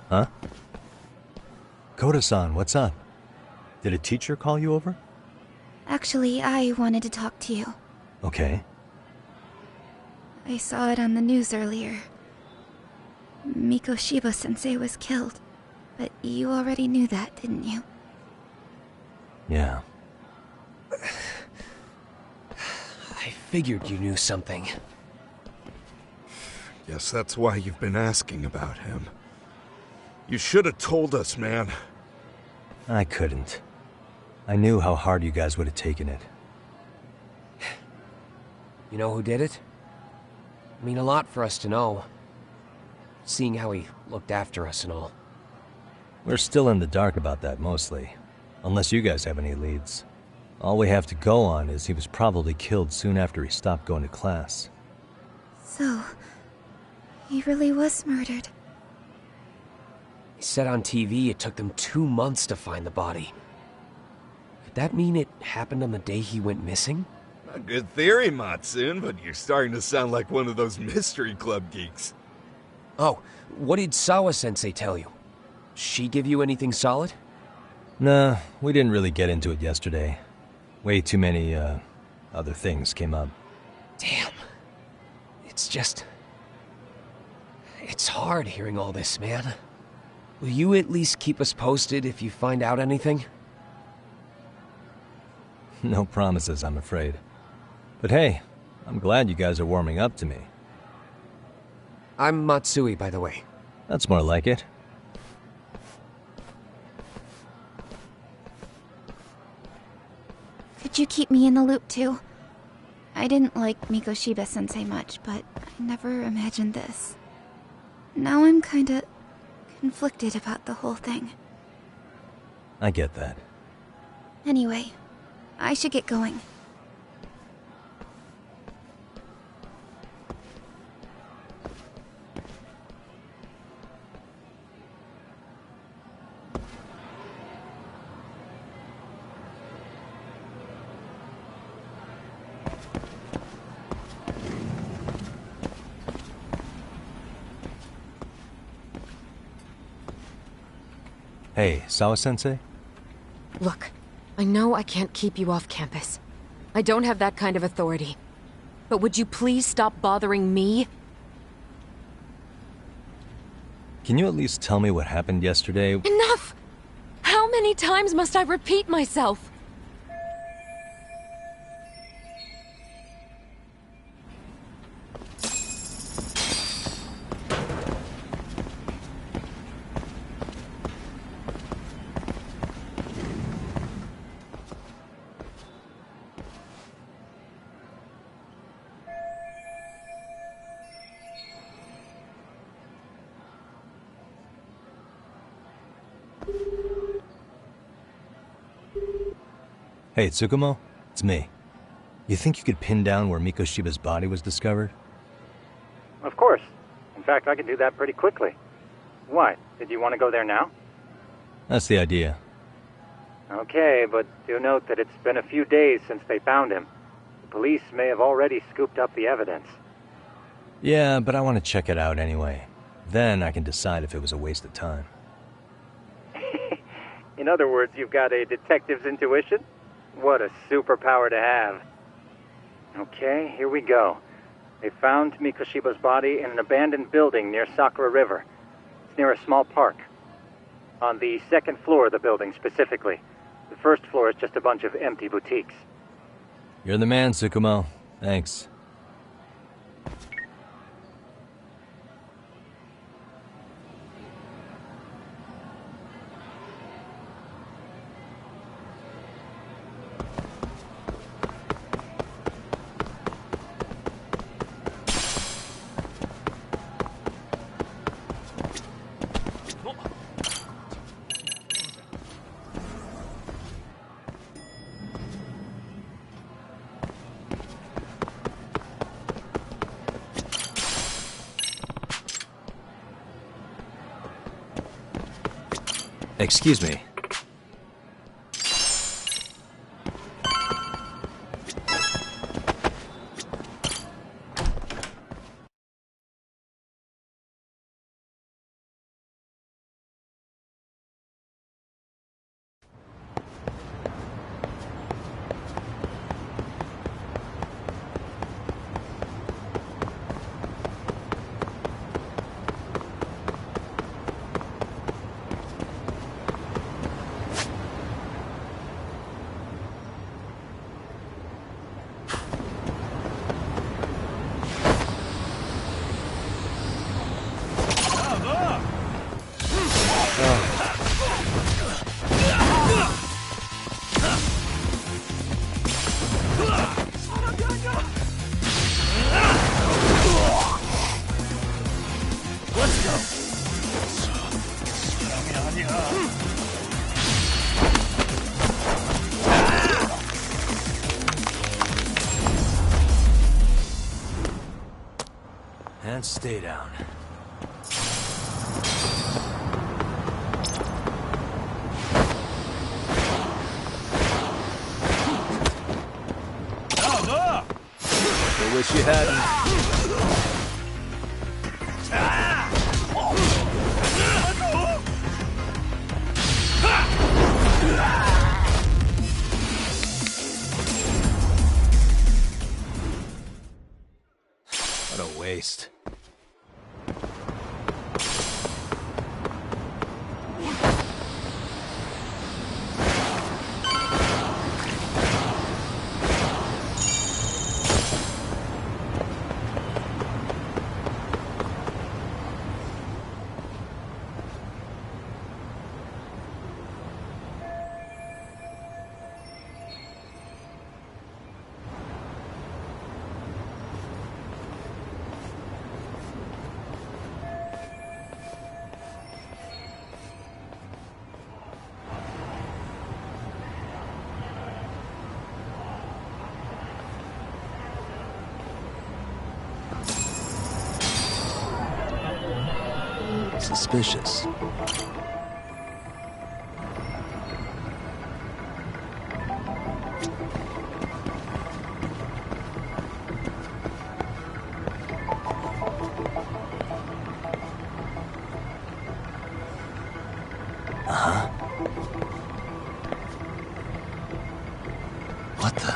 Huh? Koda-san, what's up? Did a teacher call you over? Actually, I wanted to talk to you. Okay. I saw it on the news earlier. Mikoshiba-sensei was killed. But you already knew that, didn't you? Yeah. I figured you knew something. Guess that's why you've been asking about him. You should have told us, man. I couldn't. I knew how hard you guys would have taken it. You know who did it? I mean, a lot for us to know. Seeing how he looked after us and all. We're still in the dark about that, mostly. Unless you guys have any leads. All we have to go on is he was probably killed soon after he stopped going to class. So, he really was murdered. He said on TV it took them 2 months to find the body. Could that mean it happened on the day he went missing? A good theory, Matsun, but you're starting to sound like one of those mystery club geeks. Oh, what did Sawa-sensei tell you? She give you anything solid? Nah, we didn't really get into it yesterday. Way too many, other things came up. Damn. It's just... It's hard hearing all this, man. Will you at least keep us posted if you find out anything? No promises, I'm afraid. But hey, I'm glad you guys are warming up to me. I'm Matsui, by the way. That's more like it. Could you keep me in the loop too? I didn't like Mikoshiba-sensei much, but I never imagined this. Now I'm kinda conflicted about the whole thing. I get that. Anyway, I should get going. Hey, Sawa-sensei? Look, I know I can't keep you off campus. I don't have that kind of authority. But would you please stop bothering me? Can you at least tell me what happened yesterday? Enough! How many times must I repeat myself? Hey, Tsukumo? It's me. You think you could pin down where Mikoshiba's body was discovered? Of course. In fact, I can do that pretty quickly. What? Did you want to go there now? That's the idea. Okay, but do note that it's been a few days since they found him. The police may have already scooped up the evidence. Yeah, but I want to check it out anyway. Then I can decide if it was a waste of time. In other words, you've got a detective's intuition? What a superpower to have. Okay, here we go. They found Mikoshiba's body in an abandoned building near Sakura River. It's near a small park. On the second floor of the building, specifically. The first floor is just a bunch of empty boutiques. You're the man, Tsukumo. Thanks. Excuse me. and stay down. I wish you hadn't. What a waste. Suspicious. Uh-huh. What the?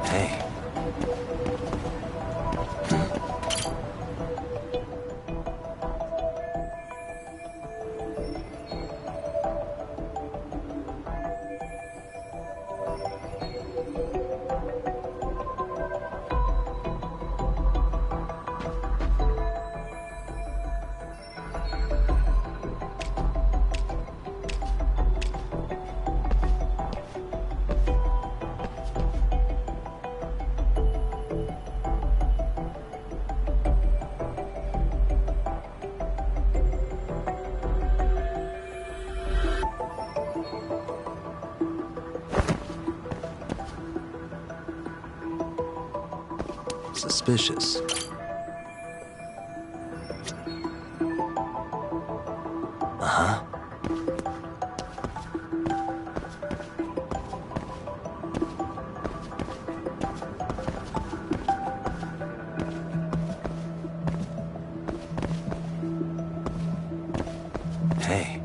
Hey. Suspicious. Uh-huh. Hey.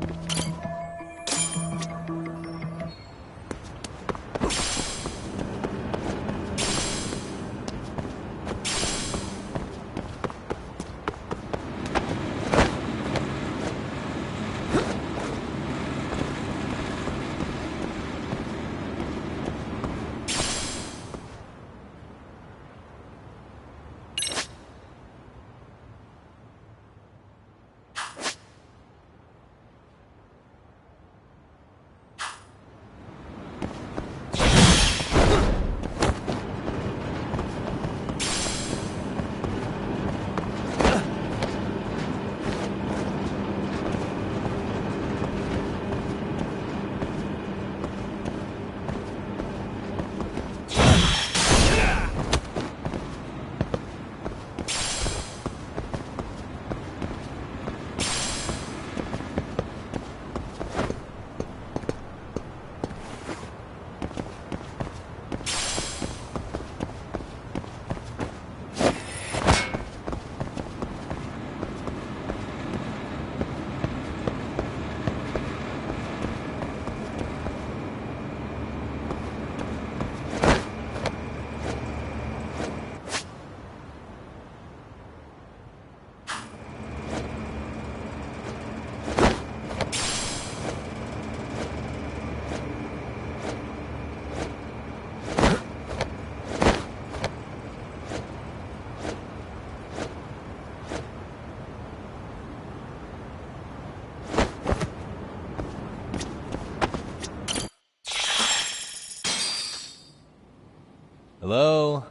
Hello?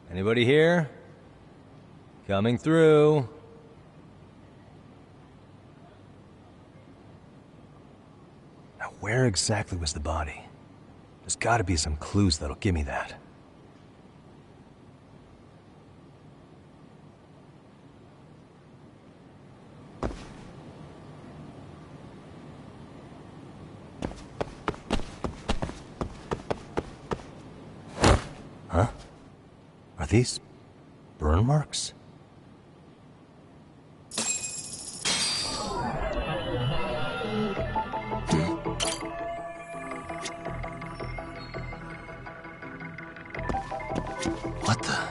Anybody here? Coming through. Now, where exactly was the body? There's gotta be some clues that'll give me that. Huh? Are these burn marks? What the?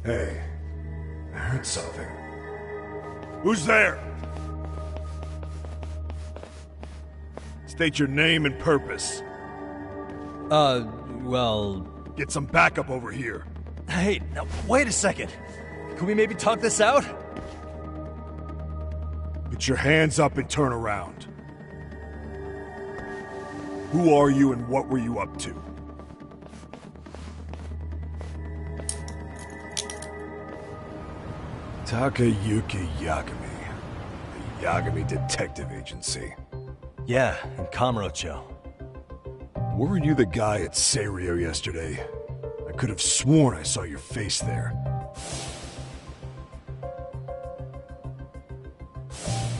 Hey, I heard something. Who's there? State your name and purpose. Well... Get some backup over here. Hey, now, wait a second. Can we maybe talk this out? Put your hands up and turn around. Who are you and what were you up to? Takayuki Yagami. The Yagami Detective Agency. Yeah, in Kamurocho. Weren't you the guy at Serio yesterday? I could have sworn I saw your face there.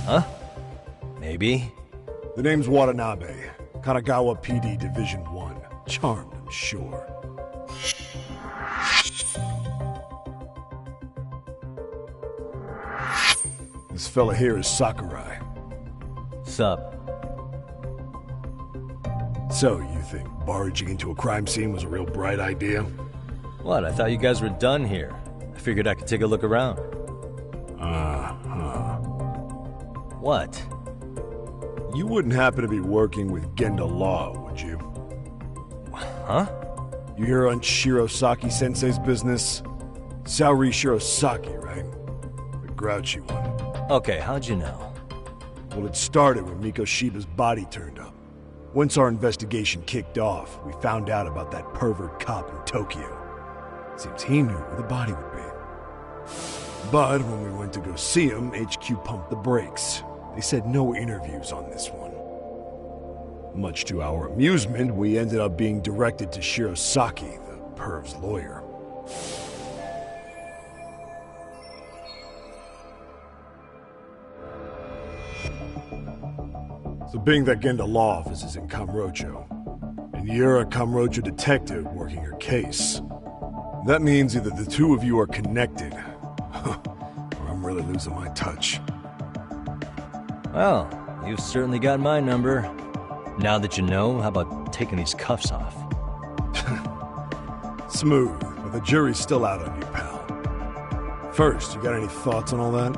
Huh? Maybe. The name's Watanabe. Kanagawa PD Division 1. Charmed, I'm sure. This fella here is Sakurai. Sup? So, you think barging into a crime scene was a real bright idea? What? I thought you guys were done here. I figured I could take a look around. What? You wouldn't happen to be working with Genda Law, would you? Huh? You hear on Shirosaki-sensei's business? Saori Shirosaki, right? The grouchy one. Okay, how'd you know? Well, it started when Mikoshiba's body turned up. Once our investigation kicked off, we found out about that pervert cop in Tokyo. Seems he knew where the body would be. But when we went to go see him, HQ pumped the brakes. They said no interviews on this one. Much to our amusement, we ended up being directed to Shirosaki, the perv's lawyer. So being that Genda Law office is in Kamurocho, and you're a Kamurocho detective working your case, that means either the two of you are connected, or I'm really losing my touch. Well, you've certainly got my number. Now that you know, how about taking these cuffs off? Smooth, but the jury's still out on you, pal. First, you got any thoughts on all that?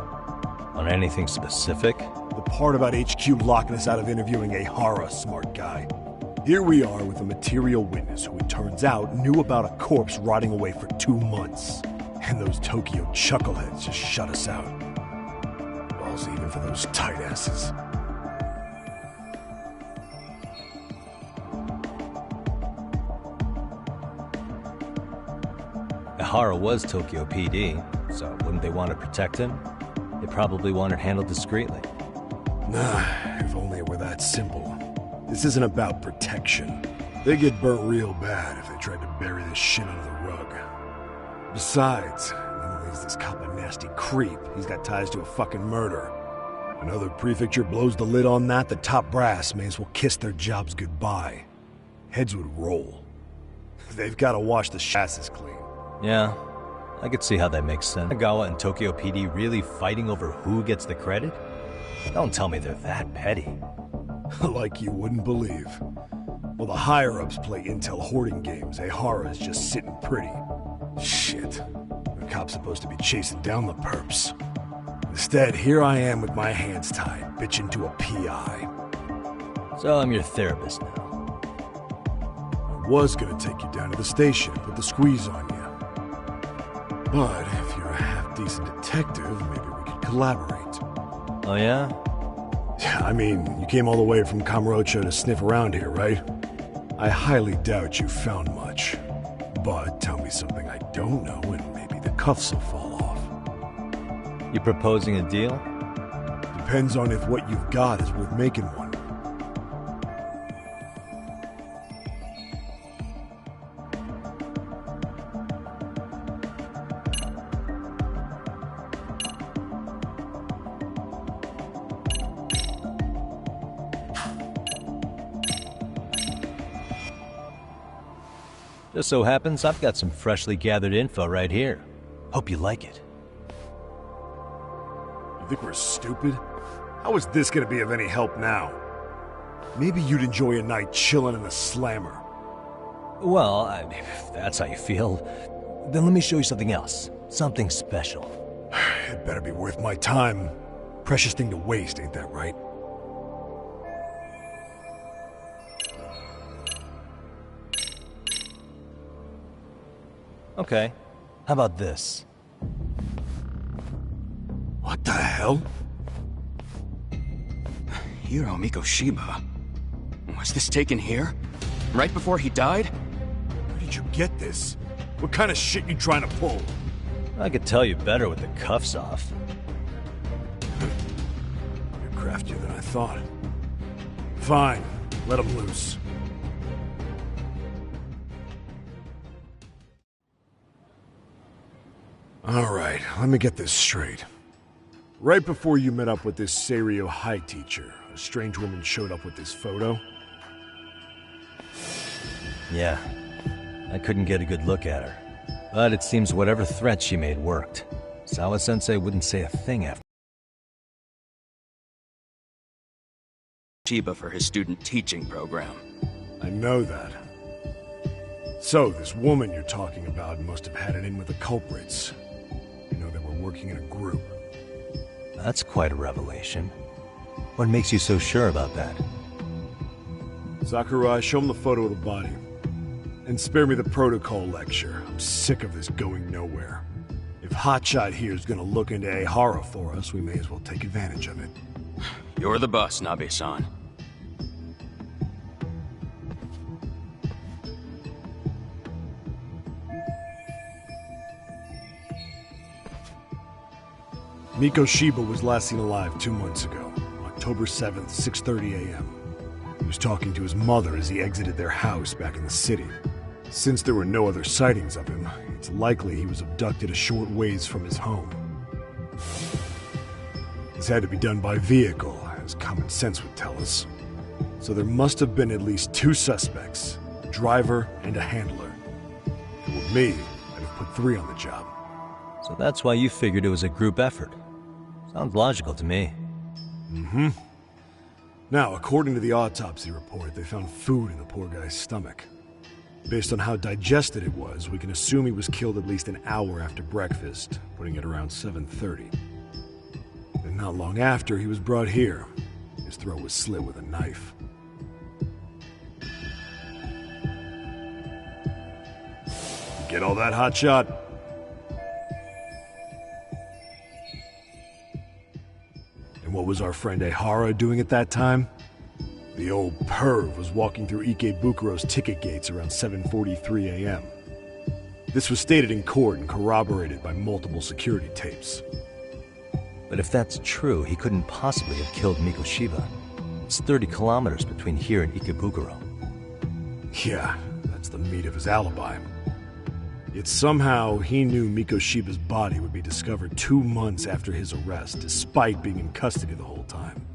On anything specific? The part about HQ locking us out of interviewing a Hara smart guy. Here we are with a material witness who it turns out knew about a corpse rotting away for 2 months. And those Tokyo chuckleheads just shut us out. Balls even for those tight asses. Ihara was Tokyo PD, so wouldn't they want to protect him? They probably want it handled discreetly. Nah, if only it were that simple. This isn't about protection. They get burnt real bad if they tried to bury this shit under the rug. Besides, not only is this cop a nasty creep, he's got ties to a fucking murder. Another prefecture blows the lid on that, the top brass may as well kiss their jobs goodbye. Heads would roll. They've got to wash the chassis clean. Yeah, I could see how that makes sense. Nagawa and Tokyo PD really fighting over who gets the credit? Don't tell me they're that petty. Like you wouldn't believe. Well, the higher-ups play intel hoarding games. Ehara is just sitting pretty. Shit. The cop's supposed to be chasing down the perps. Instead, here I am with my hands tied, bitching to a PI. So I'm your therapist now. I was gonna take you down to the station, put the squeeze on you. But if you're a half-decent detective, maybe we could collaborate. Oh yeah? Yeah, I mean, you came all the way from Kamurocho to sniff around here, right? I highly doubt you found much. But tell me something I don't know and maybe the cuffs will fall off. You proposing a deal? Depends on if what you've got is worth making one. Just so happens I've got some freshly gathered info right here. Hope you like it. You think we're stupid? How is this gonna be of any help now? Maybe you'd enjoy a night chilling in a slammer. Well, if that's how you feel, then let me show you something else. Something special. It better be worth my time. Precious thing to waste, ain't that right? Okay, how about this? What the hell? Hiro Mikoshiba. Was this taken here? Right before he died? Where did you get this? What kind of shit you trying to pull? I could tell you better with the cuffs off. You're craftier than I thought. Fine, let him loose. Alright, let me get this straight. Right before you met up with this Seiryo High teacher, a strange woman showed up with this photo? Yeah, I couldn't get a good look at her. But it seems whatever threat she made worked. Sawa-sensei wouldn't say a thing after. Shiba for his student teaching program. I know that. So, this woman you're talking about must have had it in with the culprits. You know, they were working in a group. That's quite a revelation. What makes you so sure about that? Sakurai, show him the photo of the body. And spare me the protocol lecture. I'm sick of this going nowhere. If Hotshot here is gonna look into Ehara for us, we may as well take advantage of it. You're the boss, Nabe-san. Mikoshiba was last seen alive 2 months ago, October 7th, 6:30 a.m. He was talking to his mother as he exited their house back in the city. Since there were no other sightings of him, it's likely he was abducted a short ways from his home. This had to be done by vehicle, as common sense would tell us. So there must have been at least 2 suspects, a driver and a handler. If it were me, I'd have put 3 on the job. So that's why you figured it was a group effort. Sounds logical to me. Mm-hmm. Now, according to the autopsy report, they found food in the poor guy's stomach. Based on how digested it was, we can assume he was killed at least an hour after breakfast, putting it around 7:30. And not long after, he was brought here. His throat was slit with a knife. You get all that, Hotshot? And what was our friend Ehara doing at that time? The old perv was walking through Ikebukuro's ticket gates around 7:43 a.m. This was stated in court and corroborated by multiple security tapes. But if that's true, he couldn't possibly have killed Mikoshiba. It's 30 kilometers between here and Ikebukuro. Yeah, that's the meat of his alibi. Yet somehow he knew Mikoshiba's body would be discovered 2 months after his arrest, despite being in custody the whole time.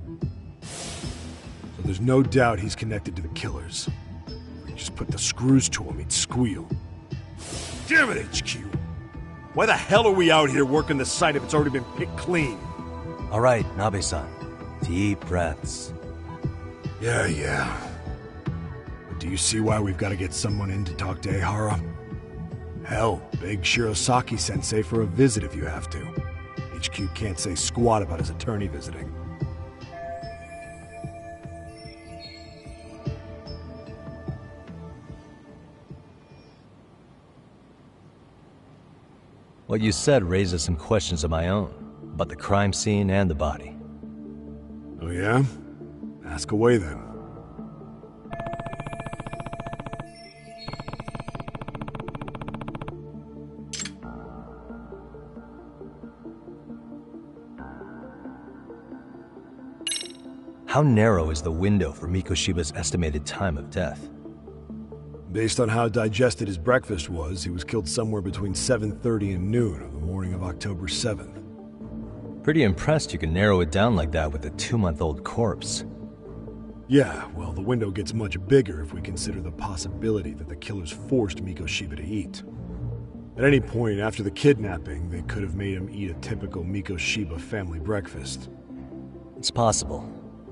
So there's no doubt he's connected to the killers. If we just put the screws to him, he'd squeal. Damn it, HQ! Why the hell are we out here working the site if it's already been picked clean? All right, Nabe-san. Deep breaths. Yeah. But do you see why we've got to get someone in to talk to Ehara? Hell, beg Shirosaki-sensei for a visit if you have to. HQ can't say squat about his attorney visiting. What you said raises some questions of my own, about the crime scene and the body. Oh yeah? Ask away then. How narrow is the window for Mikoshiba's estimated time of death? Based on how digested his breakfast was, he was killed somewhere between 7:30 and noon on the morning of October 7th. Pretty impressed you can narrow it down like that with a 2-month-old corpse. Yeah, well, the window gets much bigger if we consider the possibility that the killers forced Mikoshiba to eat. At any point after the kidnapping, they could have made him eat a typical Mikoshiba family breakfast. It's possible.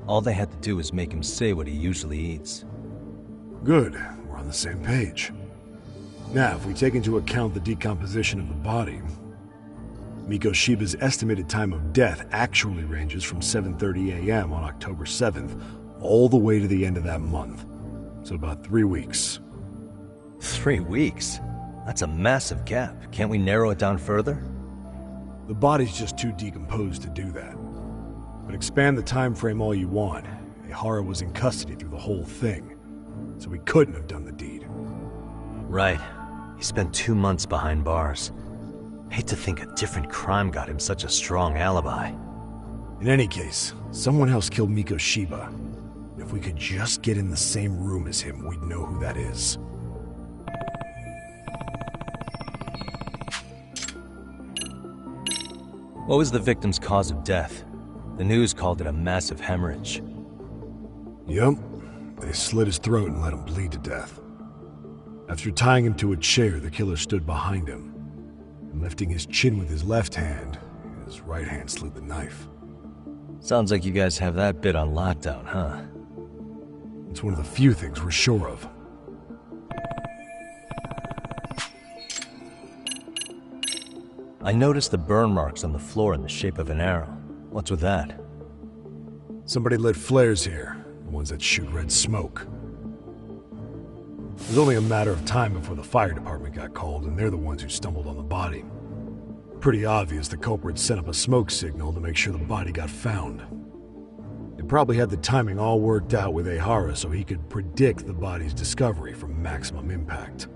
All they had to do was make him say what he usually eats. Good. We're on the same page. Now, if we take into account the decomposition of the body, Mikoshiba's estimated time of death actually ranges from 7:30 a.m. on October 7th all the way to the end of that month. So about 3 weeks. 3 weeks? That's a massive gap. Can't we narrow it down further? The body's just too decomposed to do that. But expand the time frame all you want. Ehara was in custody through the whole thing, so he couldn't have done the deed. Right. He spent 2 months behind bars. Hate to think a different crime got him such a strong alibi. In any case, someone else killed Mikoshiba. If we could just get in the same room as him, we'd know who that is. What was the victim's cause of death? The news called it a massive hemorrhage. Yep. They slit his throat and let him bleed to death. After tying him to a chair, the killer stood behind him. And lifting his chin with his left hand, his right hand slid the knife. Sounds like you guys have that bit on lockdown, huh? It's one of the few things we're sure of. I noticed the burn marks on the floor in the shape of an arrow. What's with that? Somebody lit flares here, the ones that shoot red smoke. It was only a matter of time before the fire department got called, and they're the ones who stumbled on the body. Pretty obvious the culprit set up a smoke signal to make sure the body got found. They probably had the timing all worked out with Ehara so he could predict the body's discovery from maximum impact.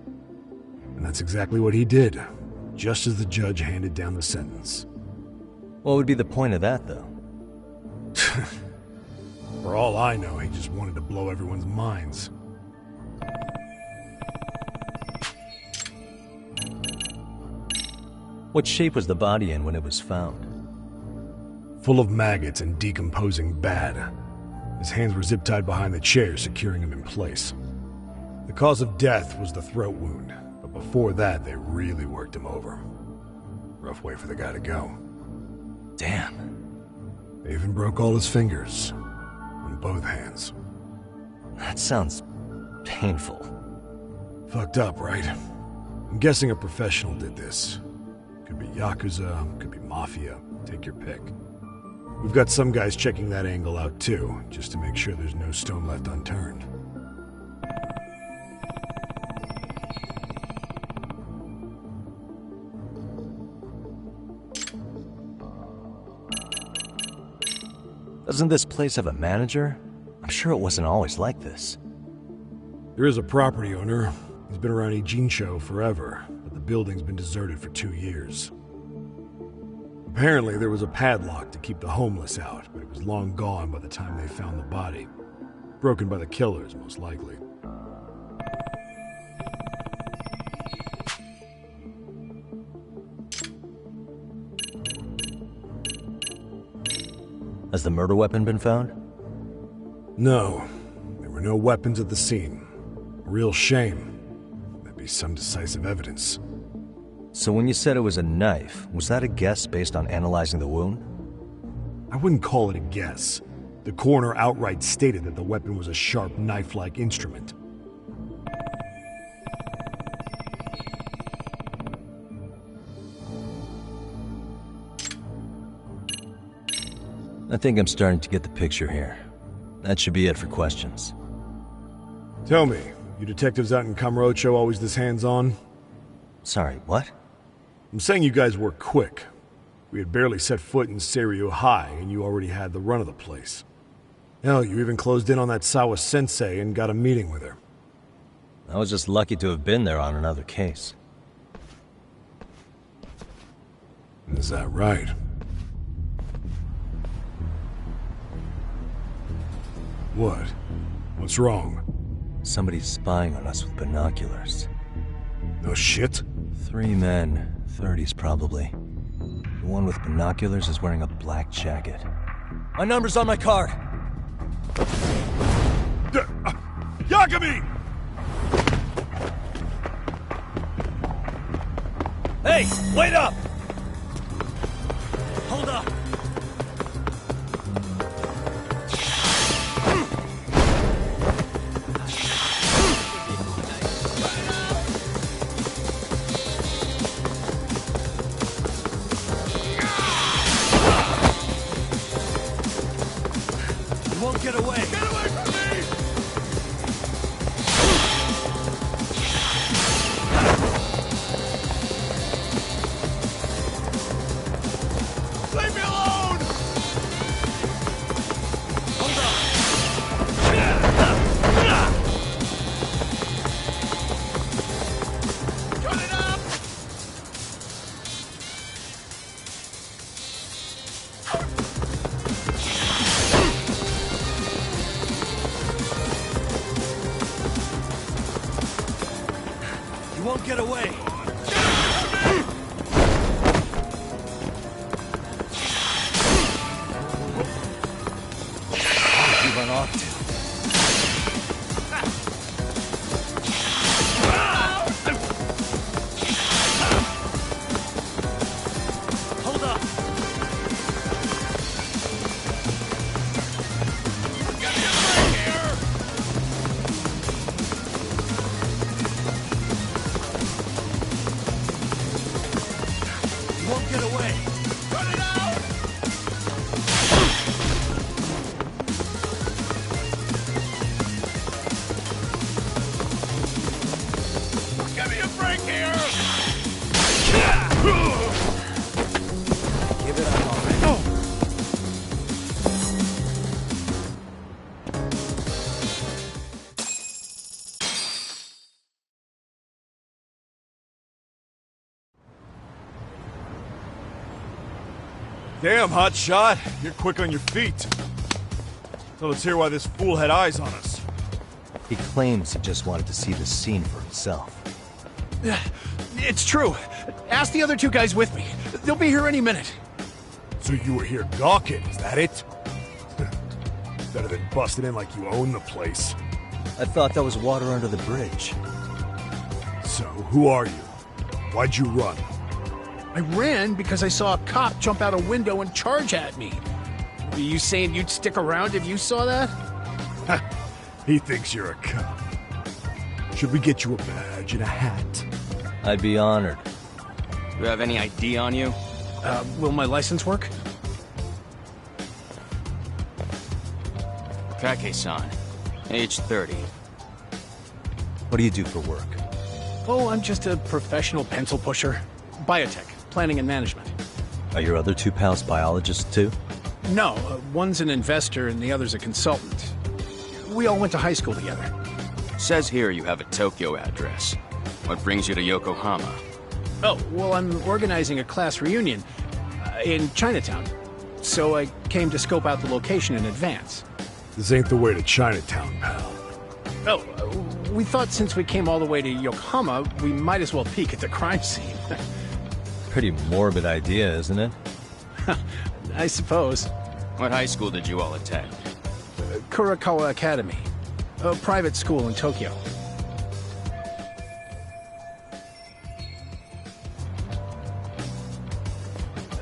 And that's exactly what he did, just as the judge handed down the sentence. What would be the point of that, though? For all I know, he just wanted to blow everyone's minds. What shape was the body in when it was found? Full of maggots and decomposing bad. His hands were zip-tied behind the chair, securing him in place. The cause of death was the throat wound, but before that, they really worked him over. Rough way for the guy to go. Damn. They even broke all his fingers. On both hands. That sounds painful. Fucked up, right? I'm guessing a professional did this. Could be Yakuza, could be Mafia. Take your pick. We've got some guys checking that angle out too, just to make sure there's no stone left unturned. Doesn't this place have a manager? I'm sure it wasn't always like this. There is a property owner. He's been around Ijincho forever, but the building's been deserted for 2 years. Apparently, there was a padlock to keep the homeless out, but it was long gone by the time they found the body. Broken by the killers, most likely. Has the murder weapon been found? No. There were no weapons at the scene. A real shame. That'd be some decisive evidence. So when you said it was a knife, was that a guess based on analyzing the wound? I wouldn't call it a guess. The coroner outright stated that the weapon was a sharp knife-like instrument. I think I'm starting to get the picture here. That should be it for questions. Tell me, you detectives out in Kamurocho always this hands-on? Sorry, what? I'm saying you guys work quick. We had barely set foot in Seiryo High, and you already had the run of the place. Hell, you even closed in on that Sawa-sensei and got a meeting with her. I was just lucky to have been there on another case. Is that right? What? What's wrong? Somebody's spying on us with binoculars. No shit? 3 men, 30s probably. The one with binoculars is wearing a black jacket. My number's on my card! Yagami! Hey, wait up! Hold up! You won't get away! Get away from me! Leave me alone! Hold up! Cut it up! You won't get away! Where'd you run off to? Hold up! Get me a break here! You won't get away! Cut it out! Give me a break here! Give it up already. Damn, hotshot. You're quick on your feet. So let's hear why this fool had eyes on us. He claims he just wanted to see the scene for himself. It's true. Ask the other 2 guys with me. They'll be here any minute. So you were here gawking, is that it? Better than busting in like you own the place. I thought that was water under the bridge. So, who are you? Why'd you run? I ran because I saw a cop jump out a window and charge at me. Are you saying you'd stick around if you saw that? He thinks you're a cop. Should we get you a badge and a hat? I'd be honored. Do you have any ID on you? Will my license work? Kake-san, age 30. What do you do for work? Oh, I'm just a professional pencil pusher. Biotech, planning and management. Are your other 2 pals biologists too? No, one's an investor and the other's a consultant. We all went to high school together. Says here you have a Tokyo address. What brings you to Yokohama? Oh, well, I'm organizing a class reunion in Chinatown. So I came to scope out the location in advance. This ain't the way to Chinatown, pal. Oh, we thought since we came all the way to Yokohama, we might as well peek at the crime scene. Pretty morbid idea, isn't it? I suppose. What high school did you all attend? Kurakawa Academy, a private school in Tokyo.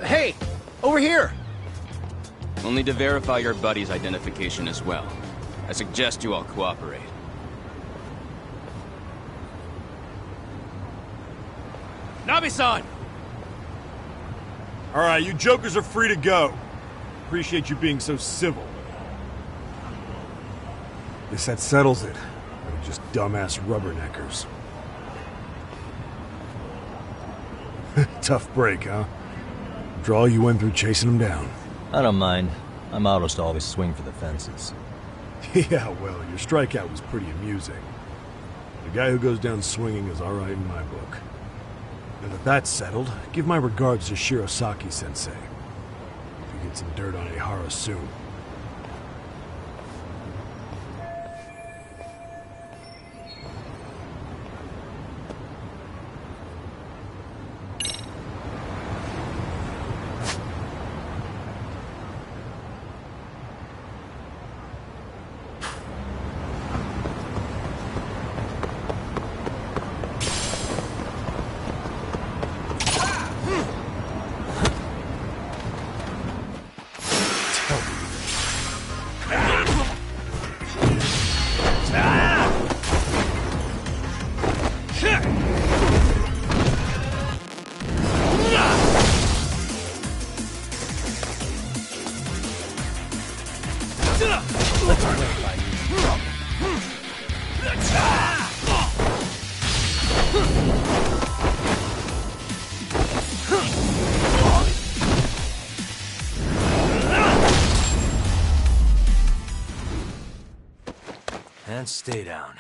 Hey, over here! We'll need to verify your buddy's identification as well. I suggest you all cooperate. Nabi-san! Alright, you jokers are free to go. Appreciate you being so civil. Guess that settles it. They're just dumbass rubberneckers. Tough break, huh? After all you went through chasing them down. I don't mind. I'm autos to always swing for the fences. Yeah, well, your strikeout was pretty amusing. The guy who goes down swinging is alright in my book. And if that's settled, give my regards to Shirosaki-sensei. You get some dirt on Ihara soon. And stay down.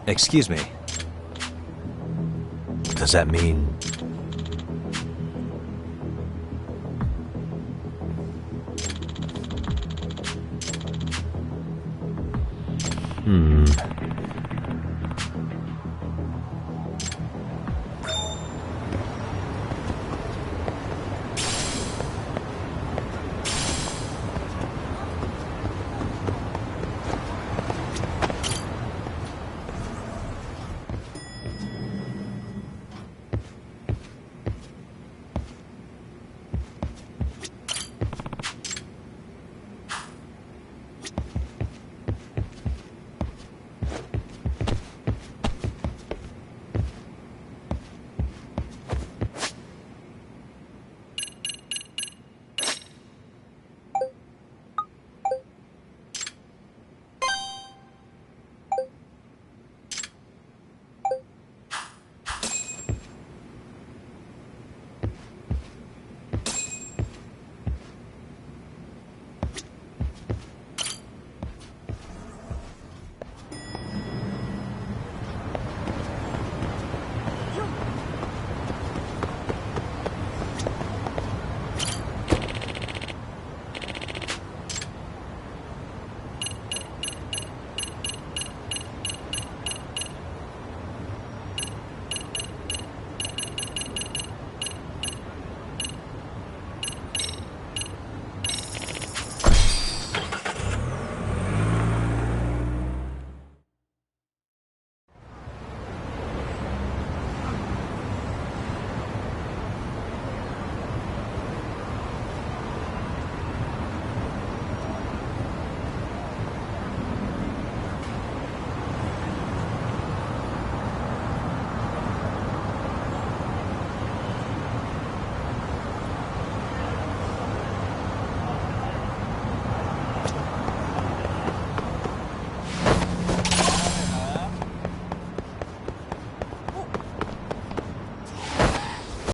Excuse me. Does that mean...